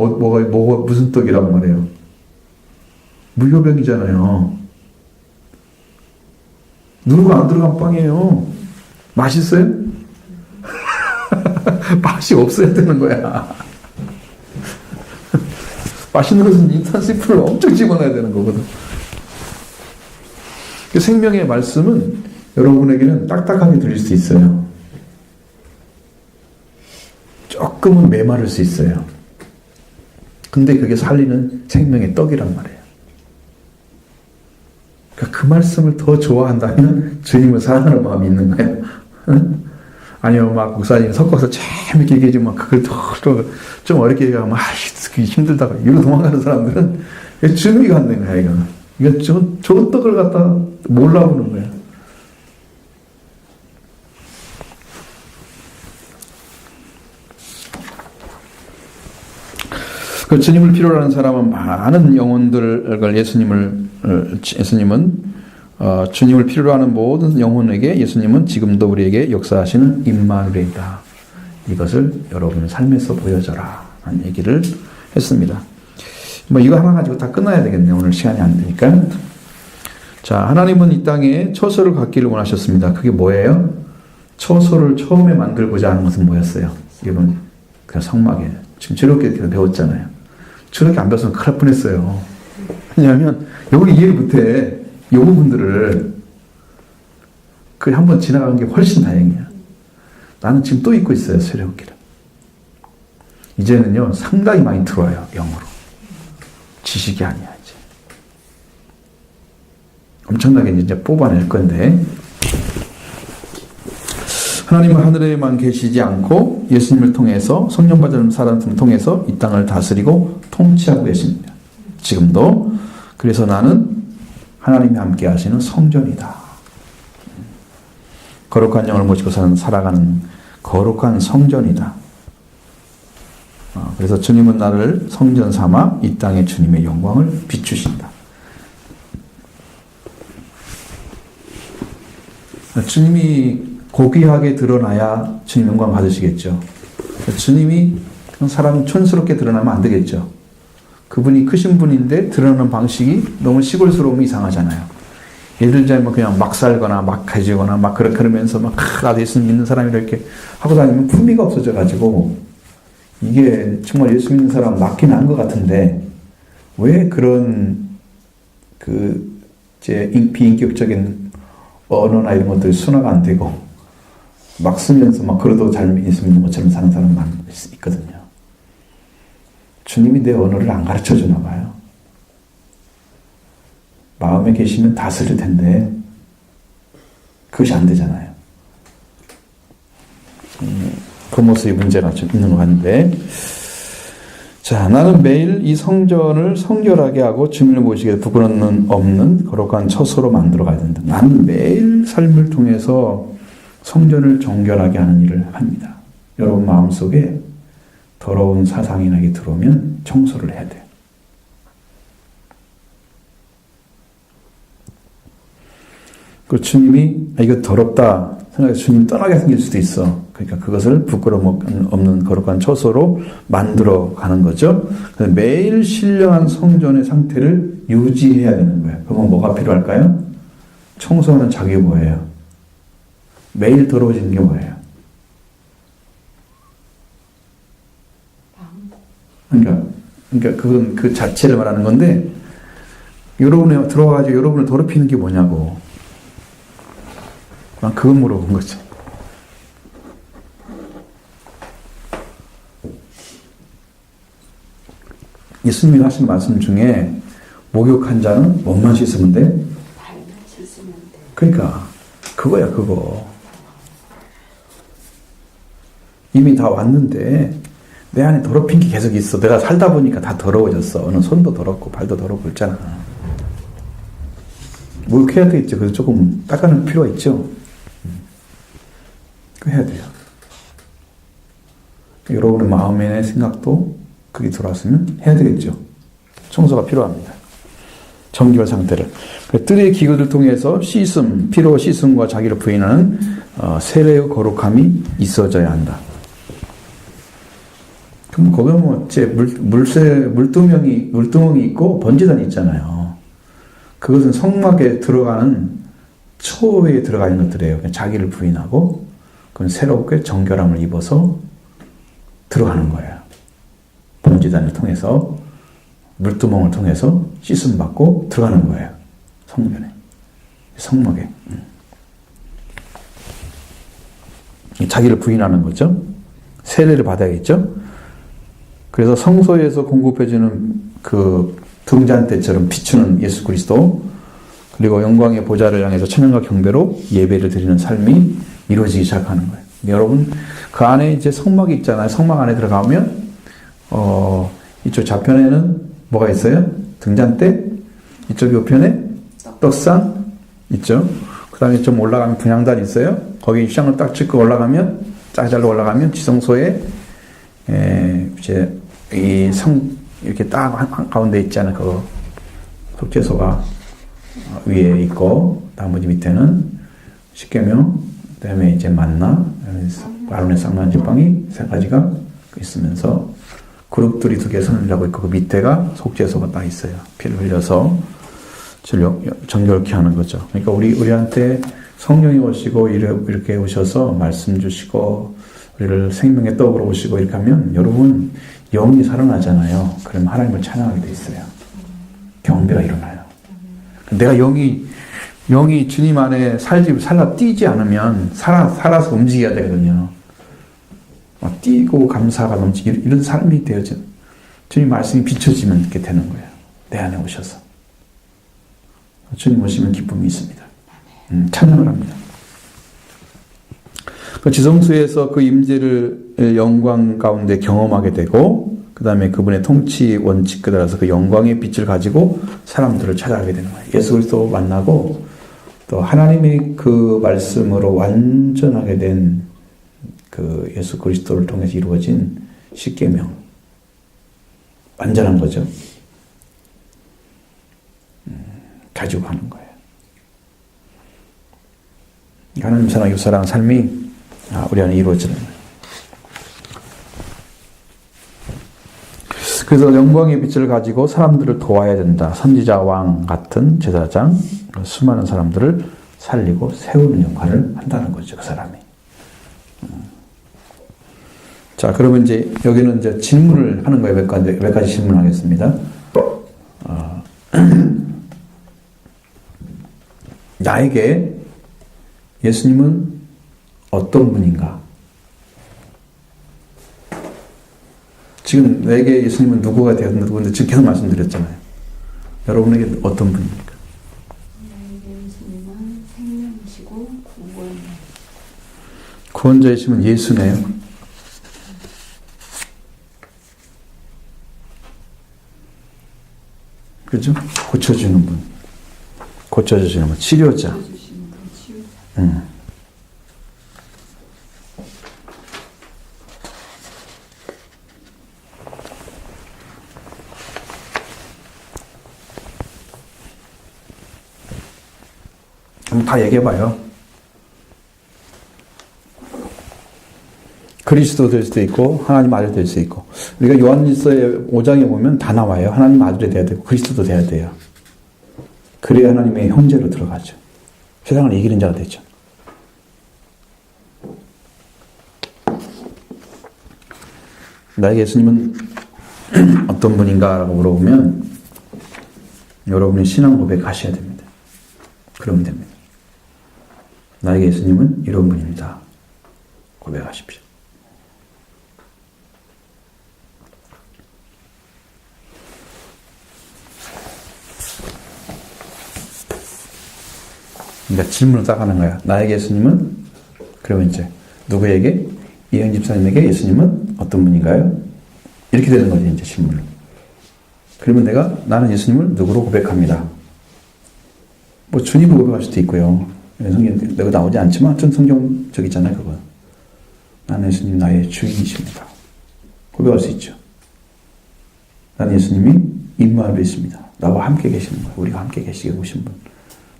무슨 떡이라고 말해요? 무효병이잖아요. 누르가 안 들어간 빵이에요. 맛있어요? 맛이 없어야 되는 거야. 맛있는 것은 인탄시프를 엄청 집어넣어야 되는 거거든. 생명의 말씀은 여러분에게는 딱딱하게 들릴 수 있어요. 조금은 메마를 수 있어요. 근데 그게 살리는 생명의 떡이란 말이에요. 그 말씀을 더 좋아한다면 주님을 사랑하는 마음이 있는 거예요. 응? 아니요, 막 목사님 섞어서 재밌게 얘기해주면 그걸 좀 어렵게 얘기하면 그게 힘들다가 이리로 도망가는 사람들은 준비가 안 되는 거야, 이거 좋은 떡을 갖다 몰라보는 거야. 그 주님을 필요로 하는 사람은 많은 영혼들을 예수님은 주님을 필요로 하는 모든 영혼에게 예수님은 지금도 우리에게 역사하시는 임마누엘이다. 이것을 여러분의 삶에서 보여줘라 하는 얘기를 했습니다. 뭐 이거 하나 가지고 다 끝나야 되겠네요. 오늘 시간이 안 되니까. 자, 하나님은 이 땅에 처소를 갖기를 원하셨습니다. 그게 뭐예요? 처소를 처음에 만들고자 하는 것은 뭐였어요? 여러분, 그냥 성막에 지금 저렇게 배웠잖아요. 저렇게 안 배웠으면 큰일 날 뻔했어요. 왜냐하면 여기 이해를 못해. 이 부분들을 그 한번 지나간 게 훨씬 다행이야. 나는 지금 또 입고 있어요. 세례복기를. 이제는요 상당히 많이 들어와요. 영어로. 지식이 아니야 이제. 엄청나게 이제 뽑아낼 건데 하나님은 하늘에만 계시지 않고 예수님을 통해서 성령 받은 사람을 통해서 이 땅을 다스리고 통치하고 계십니다. 지금도. 그래서 나는 하나님이 함께 하시는 성전이다. 거룩한 영을 모시고 살아가는 거룩한 성전이다. 그래서 주님은 나를 성전 삼아 이 땅에 주님의 영광을 비추신다. 주님이 고귀하게 드러나야 주님 영광 받으시겠죠. 주님이 그냥 사람 촌스럽게 드러나면 안 되겠죠. 그분이 크신 분인데 드러나는 방식이 너무 시골스러우면 이상하잖아요. 예를 들자면 그냥 막 살거나 막 해지거나 막 그러면서 막 나도 예수 믿는 사람이 이렇게 하고 다니면 품위가 없어져 가지고 이게 정말 예수 믿는 사람 맞긴 한 것 같은데 왜 그런 이제 비인격적인 언어나 이런 것들이 순화가 안 되고 막 쓰면서 막 그래도 잘 예수 믿는 것처럼 사는 사람 많이 있거든요. 주님이 내 언어를 안 가르쳐 주나 봐요. 마음에 계시면 다스릴 텐데 그것이 안 되잖아요. 그 모습이 문제가 좀 있는 것 같은데, 자, 나는 매일 이 성전을 성결하게 하고 주님을 모시게 부끄러움 없는 거룩한 처소로 만들어 가야 된다. 나는 매일 삶을 통해서 성전을 정결하게 하는 일을 합니다. 여러분 마음속에 더러운 사상이 나게 들어오면 청소를 해야 돼요. 그 주님이 이거 더럽다 생각해서 주님 떠나게 생길 수도 있어. 그러니까 그것을 부끄러움 없는 거룩한 처소로 만들어 가는 거죠. 매일 신령한 성전의 상태를 유지해야 되는 거예요. 그러면 뭐가 필요할까요? 청소하는 작업이 뭐예요? 매일 더러워지는 게 뭐예요? 그러니까 그건 그 자체를 말하는 건데, 여러분이 들어와가지고 여러분을 더럽히는 게 뭐냐고. 난 그걸 물어본 거죠. 예수님이 하신 말씀 중에 목욕한 자는 몸만 씻으면 돼? 발만 씻으면 돼. 그러니까 그거야 그거. 이미 다 왔는데 내 안에 더럽힌 게 계속 있어. 내가 살다 보니까 다 더러워졌어. 어느 손도 더럽고 발도 더럽고 있잖아. 목욕해야 되겠죠. 그래서 조금 닦아낼 필요가 있죠. 그거 해야 돼요. 여러분의 마음의 생각도 그게 들어왔으면 해야 되겠죠. 청소가 필요합니다. 정결 상태를. 뜰의 기구를 통해서 씻음, 피로 씻음과 자기를 부인하는 세례의 거룩함이 있어져야 한다. 그럼 거기 뭐 물두멍이 있고 번지단이 있잖아요. 그것은 성막에 들어가는 초에 들어가 있는 것들이에요. 자기를 부인하고 그건 새롭게 정결함을 입어서 들어가는 거예요. 번지단을 통해서 물두멍을 통해서 씻음 받고 들어가는 거예요. 성전에, 성막에. 자기를 부인하는 거죠. 세례를 받아야겠죠. 그래서 성소에서 공급해주는 그 등잔대처럼 비추는 예수 그리스도, 그리고 영광의 보좌를 향해서 찬양과 경배로 예배를 드리는 삶이 이루어지기 시작하는 거예요. 여러분 그 안에 이제 성막이 있잖아요. 성막 안에 들어가면 이쪽 좌편에는 뭐가 있어요? 등잔대. 이쪽 우편에 떡상 있죠. 그 다음에 좀 올라가면 분향단 있어요. 거기 휘장을 딱 찍고 올라가면 짜잘로 올라가면 지성소에 이제 이 이렇게 딱 가운데 있잖아요. 그 속죄소가 위에 있고 나머지 밑에는 십계명, 그다음에 이제 만나, 아론의 쌍난 지팡이 세 가지가 있으면서 그룹들이 두 개 선을 하고 있고 그 밑에가 속죄소가 딱 있어요. 피를 흘려서 정결케 하는 거죠. 그러니까 우리한테 성령이 오시고 이렇게 오셔서 말씀 주시고 우리를 생명의 떡으로 오시고 이렇게 하면 여러분 영이 살아나잖아요. 그러면 하나님을 찬양하게 돼 있어요. 경배가 일어나요. 내가 영이 주님 안에 살아 뛰지 않으면 살아서 움직여야 되거든요. 막 뛰고 감사가 넘치고 이런 삶이 되어져. 주님 말씀이 비춰지면 이렇게 되는 거예요. 내 안에 오셔서. 주님 오시면 기쁨이 있습니다. 찬양을 합니다. 그 지성소에서 그 임재를 영광 가운데 경험하게 되고 그 다음에 그분의 통치 원칙에 따라서 그 영광의 빛을 가지고 사람들을 찾아가게 되는 거예요. 예수 그리스도 만나고 또 하나님의 그 말씀으로 완전하게 된 그 예수 그리스도를 통해서 이루어진 십계명. 완전한 거죠. 가지고 가는 거예요. 하나님 사랑, 이웃사랑 삶이 우리 안에 이루어지는 거예요. 그래서 영광의 빛을 가지고 사람들을 도와야 된다. 선지자 왕 같은 제사장, 수많은 사람들을 살리고 세우는 역할을 한다는 거죠, 그 사람이. 자, 그러면 이제 여기는 이제 질문을 하는 거예요. 몇 가지 질문하겠습니다. 나에게 예수님은 어떤 분인가? 지금 내게 예수님은 누구가 되었는데 누구인데 지금 계속 말씀드렸잖아요. 여러분에게 어떤 분입니까? 나에게 예수님은 생명이시고 구원이시고 구원자이시면 예수네요. 그죠? 고쳐주는 분. 고쳐주시는 분. 치료자. 주시는 분, 치유자. 그럼 다 얘기해봐요. 그리스도 될 수도 있고 하나님 아들 될 수 있고 우리가 요한일서의 5장에 보면 다 나와요. 하나님 아들이 돼야 되고 그리스도도 돼야 돼요. 그래야 하나님의 형제로 들어가죠. 세상을 이기는 자가 되죠. 나에게 예수님은 어떤 분인가라고 물어보면 여러분이 신앙 고백하셔야 됩니다. 그러면 됩니다. 나에게 예수님은 이런 분입니다. 고백하십시오. 그러니까 질문을 딱 하는 거야. 나에게 예수님은? 그러면 이제 누구에게? 이현 집사님에게 예수님은 어떤 분인가요? 이렇게 되는 거지, 이제 질문을. 그러면 나는 예수님을 누구로 고백합니다. 뭐 주님을 고백할 수도 있고요. 성경 내가 나오지 않지만 전 성경 저기 있잖아요, 그거. 나는 예수님 나의 주인이십니다. 고백할 수 있죠. 나는 예수님이 임마누엘 있습니다. 나와 함께 계시는 거예요. 우리가 함께 계시게 오신 분.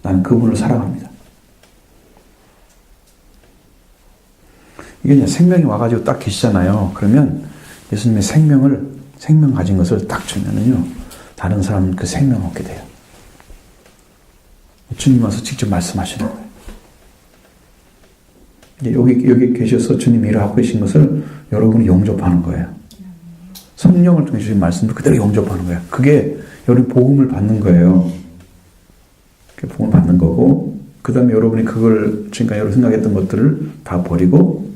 나는 그분을 사랑합니다. 이게 그냥 생명이 와가지고 딱 계시잖아요. 그러면 예수님의 생명 가진 것을 딱 주면은요, 다른 사람은 그 생명 얻게 돼요. 주님 와서 직접 말씀하시는 거예요. 여기 계셔서 주님 일을 하고 계신 것을 여러분이 영접하는 거예요. 성령을 통해 주신 말씀을 그대로 영접하는 거예요. 그게 여러분 복음을 받는 거예요. 복음을 받는 거고, 그 다음에 여러분이 그걸 지금까지 여러분 생각했던 것들을 다 버리고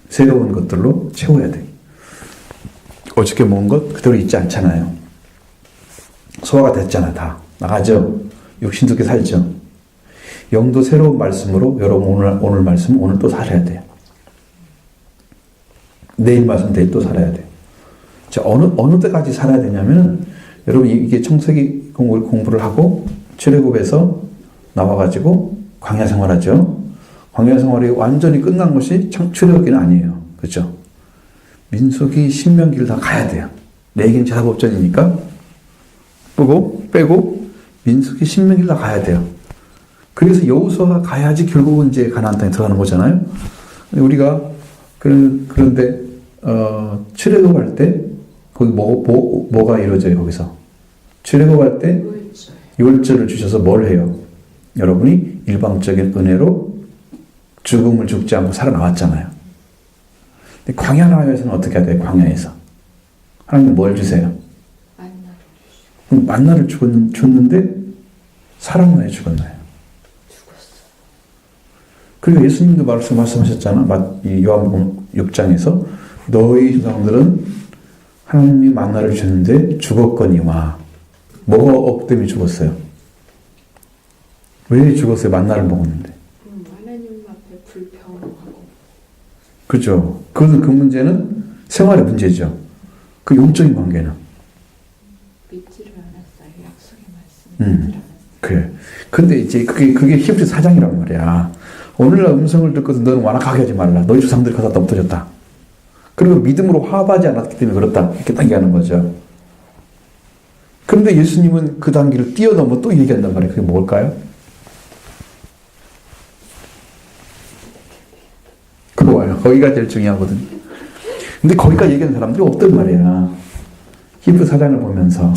새로운 것들로 채워야 돼요. 어저께 먹은 것 그대로 있지 않잖아요. 소화가 됐잖아요. 다 나가죠. 육신도 게 살죠. 영도 새로운 말씀으로 여러분 오늘 말씀 오늘 또 살아야 돼요. 내일 말씀 내일 또 살아야 돼요. 자, 어느 때까지 살아야 되냐면 여러분 이게 청세기 공부를 하고 출애굽에서 나와가지고 광야 생활하죠. 광야 생활이 완전히 끝난 것이 출애굽기는 아니에요. 그렇죠? 민수기, 신명기를 다 가야 돼요. 레위기는 제사법전이니까 빼고 민수기, 신명기를 다 가야 돼요. 그래서 여호수아가 가야지 결국은 이제 가나안 땅에 들어가는 거잖아요. 우리가 그런데 출애굽할 때 거기 뭐가 이루어져요? 거기서 출애굽할 때 율절을 주셔서 뭘 해요? 여러분이 일방적인 은혜로 죽음을 죽지 않고 살아나왔잖아요. 근데 광야 나라에서는 어떻게 해야 돼요? 광야에서 하나님 뭘 주세요? 만나를 줬는데 사랑만 해 죽었나요? 그리고 예수님도 말씀하셨잖아. 요한복음 6장에서 너희 조상들은 하나님이 만나를 주는데 죽었거니와. 뭐가 없기 때문에 죽었어요? 왜 죽었어요? 만나를 먹었는데. 하나님 앞에 불평하고. 그죠. 그 문제는 생활의 문제죠. 그 영적인 관계는. 믿지를 않았어요. 약속의 말씀을 믿지를 않았어요. 그래. 근데 이제 그게 히브리 4장이란 말이야. 오늘날 음성을 듣고서 너는 완악하게 하지 말라. 너희 조상들이 가다 넘어졌다. 그리고 믿음으로 화합하지 않았기 때문에 그렇다. 이렇게 단계하는 거죠. 그런데 예수님은 그 단계를 뛰어넘어 또 얘기한단 말이에요. 그게 뭘까요? 좋아요. 거기가 제일 중요하거든. 근데 거기까지 얘기하는 사람들이 없단 말이야. 히브리 사장을 보면서.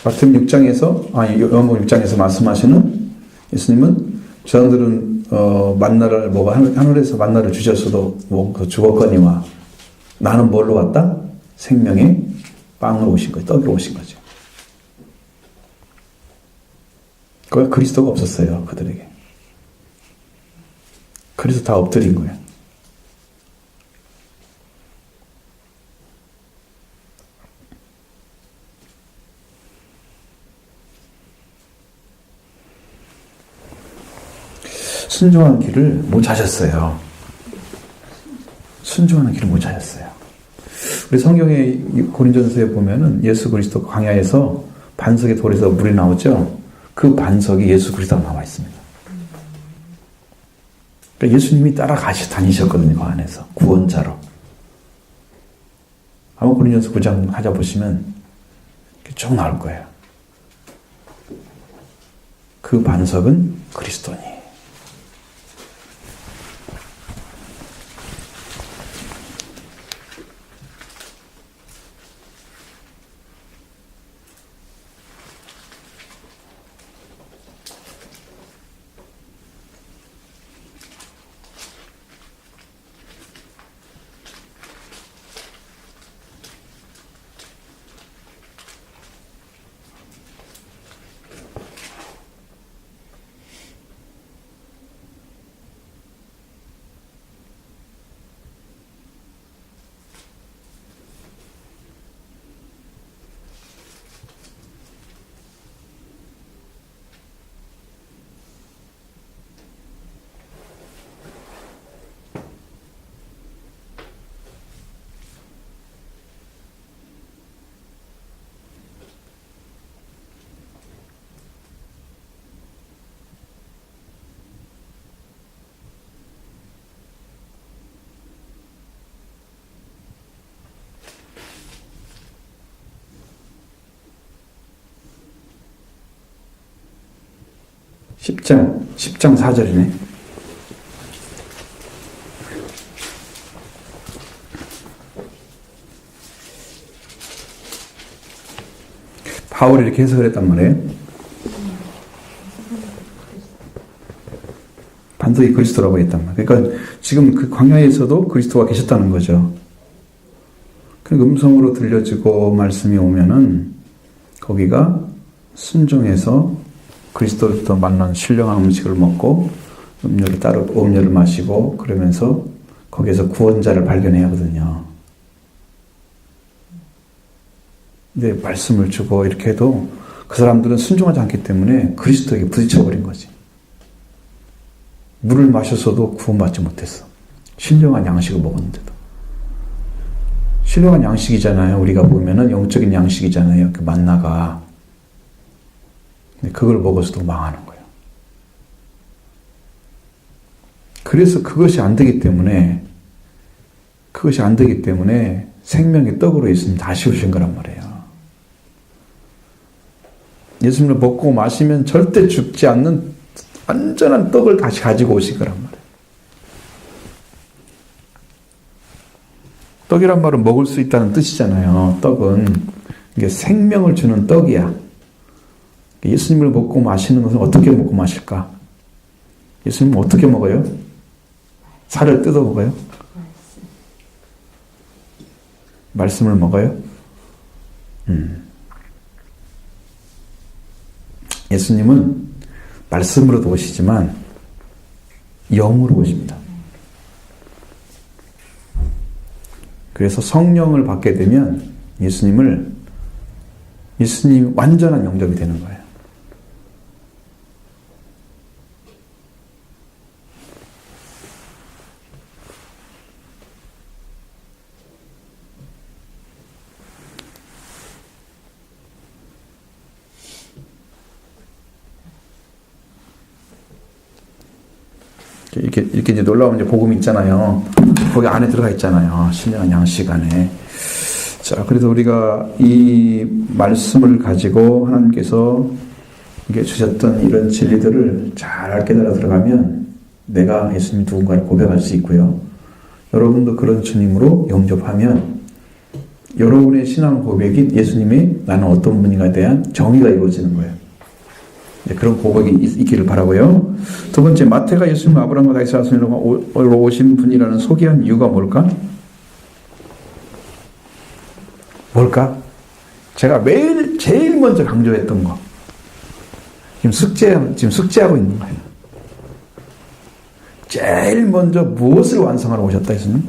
마태복음 6장에서 요한복음 6장에서 말씀하시는 예수님은 저들은 만나를 먹어 하늘에서 만나를 주셨어도 먹고 죽었거니와 나는 뭘로 왔다? 생명의 빵으로 오신 거예요. 떡으로 오신 거죠. 거기 그리스도가 없었어요. 그들에게. 그래서 다 엎드린 거예요. 순종하는 길을 못 찾았어요. 순종하는 길을 못 찾았어요. 우리 성경의 고린전서에 보면은 예수 그리스도 광야에서 반석의 돌에서 물이 나오죠. 그 반석이 예수 그리스도가 나와 있습니다. 그러니까 예수님이 따라가시 다니셨거든요. 그 안에서 구원자로. 아마 고린전서 9장 찾아보시면 쭉 나올 거예요. 그 반석은 그리스도니. (10장 4절이네) 바울이 이렇게 해석을 했단 말이에요. 반석이 그리스도라고 했단 말이에요. 그러니까 지금 그 광야에서도 그리스도가 계셨다는 거죠. 그 음성으로 들려지고 말씀이 오면은 거기가 순종해서 그리스도부터 만난 신령한 음식을 먹고 음료를 따로 음료를 마시고 그러면서 거기에서 구원자를 발견해야 하거든요. 근데 말씀을 주고 이렇게 해도 그 사람들은 순종하지 않기 때문에 그리스도에게 부딪혀버린 거지. 물을 마셨어도 구원받지 못했어. 신령한 양식을 먹었는데도. 신령한 양식이잖아요. 우리가 보면은 영적인 양식이잖아요. 그 만나가. 근데 그걸 먹어서도 망하는 거예요. 그래서 그것이 안 되기 때문에 생명의 떡으로 예수님 다시 오신 거란 말이에요. 예수님을 먹고 마시면 절대 죽지 않는 완전한 떡을 다시 가지고 오신 거란 말이에요. 떡이란 말은 먹을 수 있다는 뜻이잖아요. 떡은 이게 생명을 주는 떡이야. 예수님을 먹고 마시는 것은 어떻게 먹고 마실까? 예수님은 어떻게 먹어요? 살을 뜯어 먹어요? 말씀을 먹어요? 예수님은 말씀으로도 오시지만 영으로 오십니다. 그래서 성령을 받게 되면 예수님이 완전한 영접이 되는 거예요. 이렇게 이제 놀라운 이제 복음이 있잖아요. 거기 안에 들어가 있잖아요. 신령한 양식 안에. 자, 그래서 우리가 이 말씀을 가지고 하나님께서 이게 주셨던 이런 진리들을 잘 깨달아 들어가면 내가 예수님 누군가를 고백할 수 있고요. 여러분도 그런 주님으로 영접하면 여러분의 신앙 고백이 예수님이 나는 어떤 분인가에 대한 정의가 이루어지는 거예요. 그런 고백이 있기를 바라고요. 두 번째, 마태가 예수님 아브라함과 다윗의 자손으로 오신 분이라는 소개한 이유가 뭘까? 뭘까? 제가 매일 제일 먼저 강조했던 거. 지금 숙제하고 있는 거예요. 제일 먼저 무엇을 완성하러 오셨다 했으면?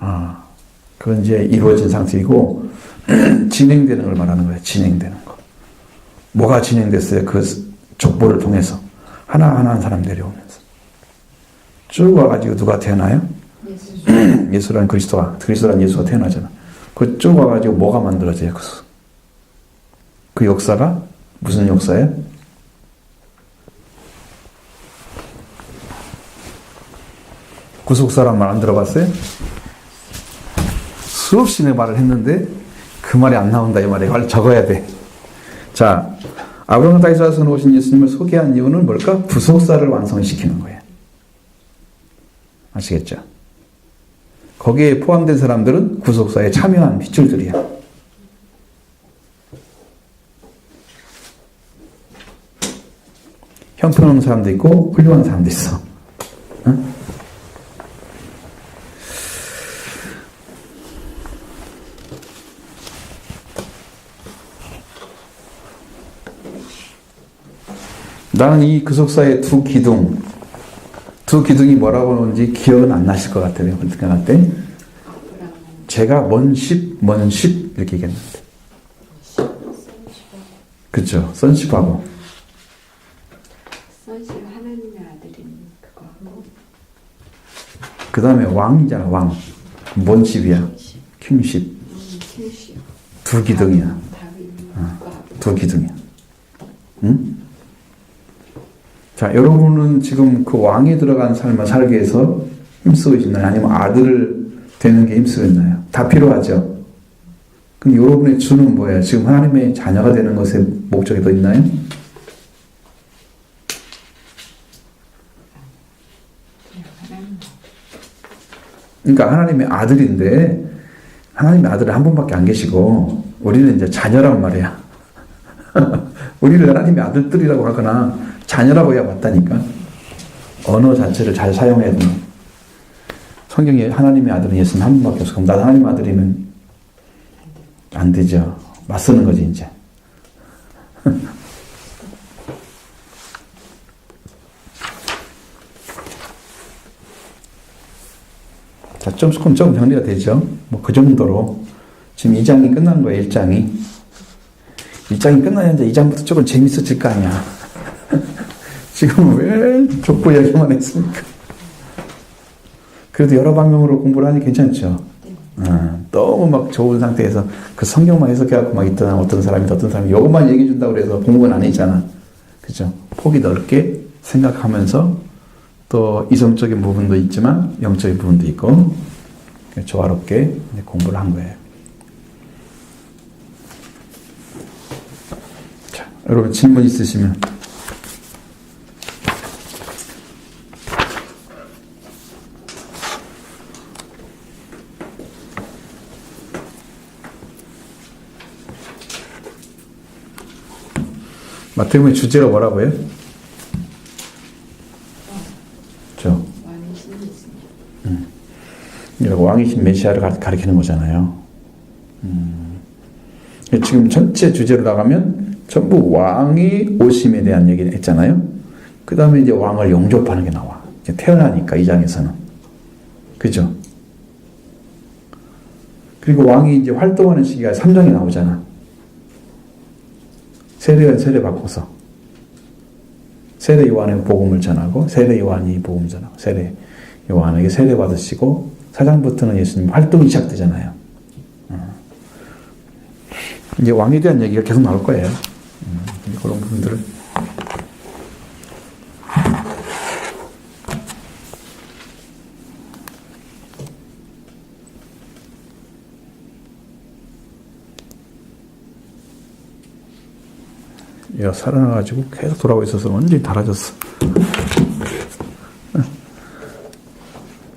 왕으로. 그건 이제 이루어진 상태이고 진행되는 걸 말하는 거예요. 진행되는 거. 뭐가 진행됐어요? 그 족보를 통해서 하나하나 한 사람 내려오면서 쭉 와가지고 누가 태어나요? 예수라는 그리스도라는 예수가 태어나잖아. 그 쭉 와가지고 뭐가 만들어져요? 그 역사가 무슨 역사예요? 구속사란 말 안 들어봤어요? 수없이 내 말을 했는데 그 말이 안 나온다 이 말이에요. 빨리 적어야 돼. 자, 아브라함 다윗의 자손으로 오신 예수님을 소개한 이유는 뭘까? 구속사를 완성시키는 거예요. 아시겠죠? 거기에 포함된 사람들은 구속사에 참여한 핏줄들이야. 형편없는 사람도 있고 훌륭한 사람도 있어. 응? 나는 이 구속사의 두 기둥이 뭐라고 하는지 기억은 안 나실 것 같아요. 생각할 때. 제가 먼십 이렇게 얘기했는데. 그렇죠. 선십하고. 선실 하나님의 아들인 그거하고. 그 다음에 왕이잖아. 왕. 뭔 십이야? 킹십. 두 기둥이야. 두 기둥이야. 응? 자, 여러분은 지금 그 왕이 들어간 삶을 살기 위해서 힘쓰고 있나요? 아니면 아들을 되는 게 힘쓰고 있나요? 다 필요하죠. 근데 여러분의 주는 뭐예요? 지금 하나님의 자녀가 되는 것에 목적이 더 있나요? 그러니까 하나님의 아들인데 하나님의 아들은 한 분밖에 안 계시고 우리는 이제 자녀란 말이야. 우리를 하나님의 아들들이라고 하거나 자녀라고 해야 맞다니까. 언어 자체를 잘 사용해야 되는. 성경에 하나님의 아들은 예수님 한 분밖에 없어. 그럼 나도 하나님의 아들이면 안 되죠. 맞서는 거지 이제. 자, 조금 정리가 되죠. 뭐 그 정도로 지금 2장이 끝난 거예요. 1장이 끝나야 이제 2장부터 조금 재밌어질 거 아니야. 지금 왜 족보 얘기만 했습니까? 그래도 여러 방면으로 공부를 하니 괜찮죠. 너무 막 좋은 상태에서 그 성경만 해석해갖고 막 있던 어떤 사람이 이것만 얘기해 준다고 그래서 공부는 아니잖아. 그죠? 폭이 넓게 생각하면서 또 이성적인 부분도 있지만 영적인 부분도 있고 조화롭게 공부를 한 거예요. 자, 여러분 질문 있으시면 마태복음의 주제가 뭐라고요? 왕이신 메시아를 가리키는 거잖아요. 지금 전체 주제로 나가면 전부 왕이 오심에 대한 얘기를 했잖아요. 그 다음에 이제 왕을 영접하는 게 나와. 이제 태어나니까 이 장에서는. 그죠? 그리고 왕이 이제 활동하는 시기가 3장에 나오잖아. 세례 받고서. 세례 요한의 복음을 전하고, 세례 요한이 복음 전하고, 세례 요한에게 세례 받으시고, 4장부터는 예수님 활동이 시작되잖아요. 이제 왕에 대한 얘기가 계속 나올 거예요. 그런 부분들을. 얘가 살아나가지고 계속 돌아오고 있어서 완전히 달아졌어.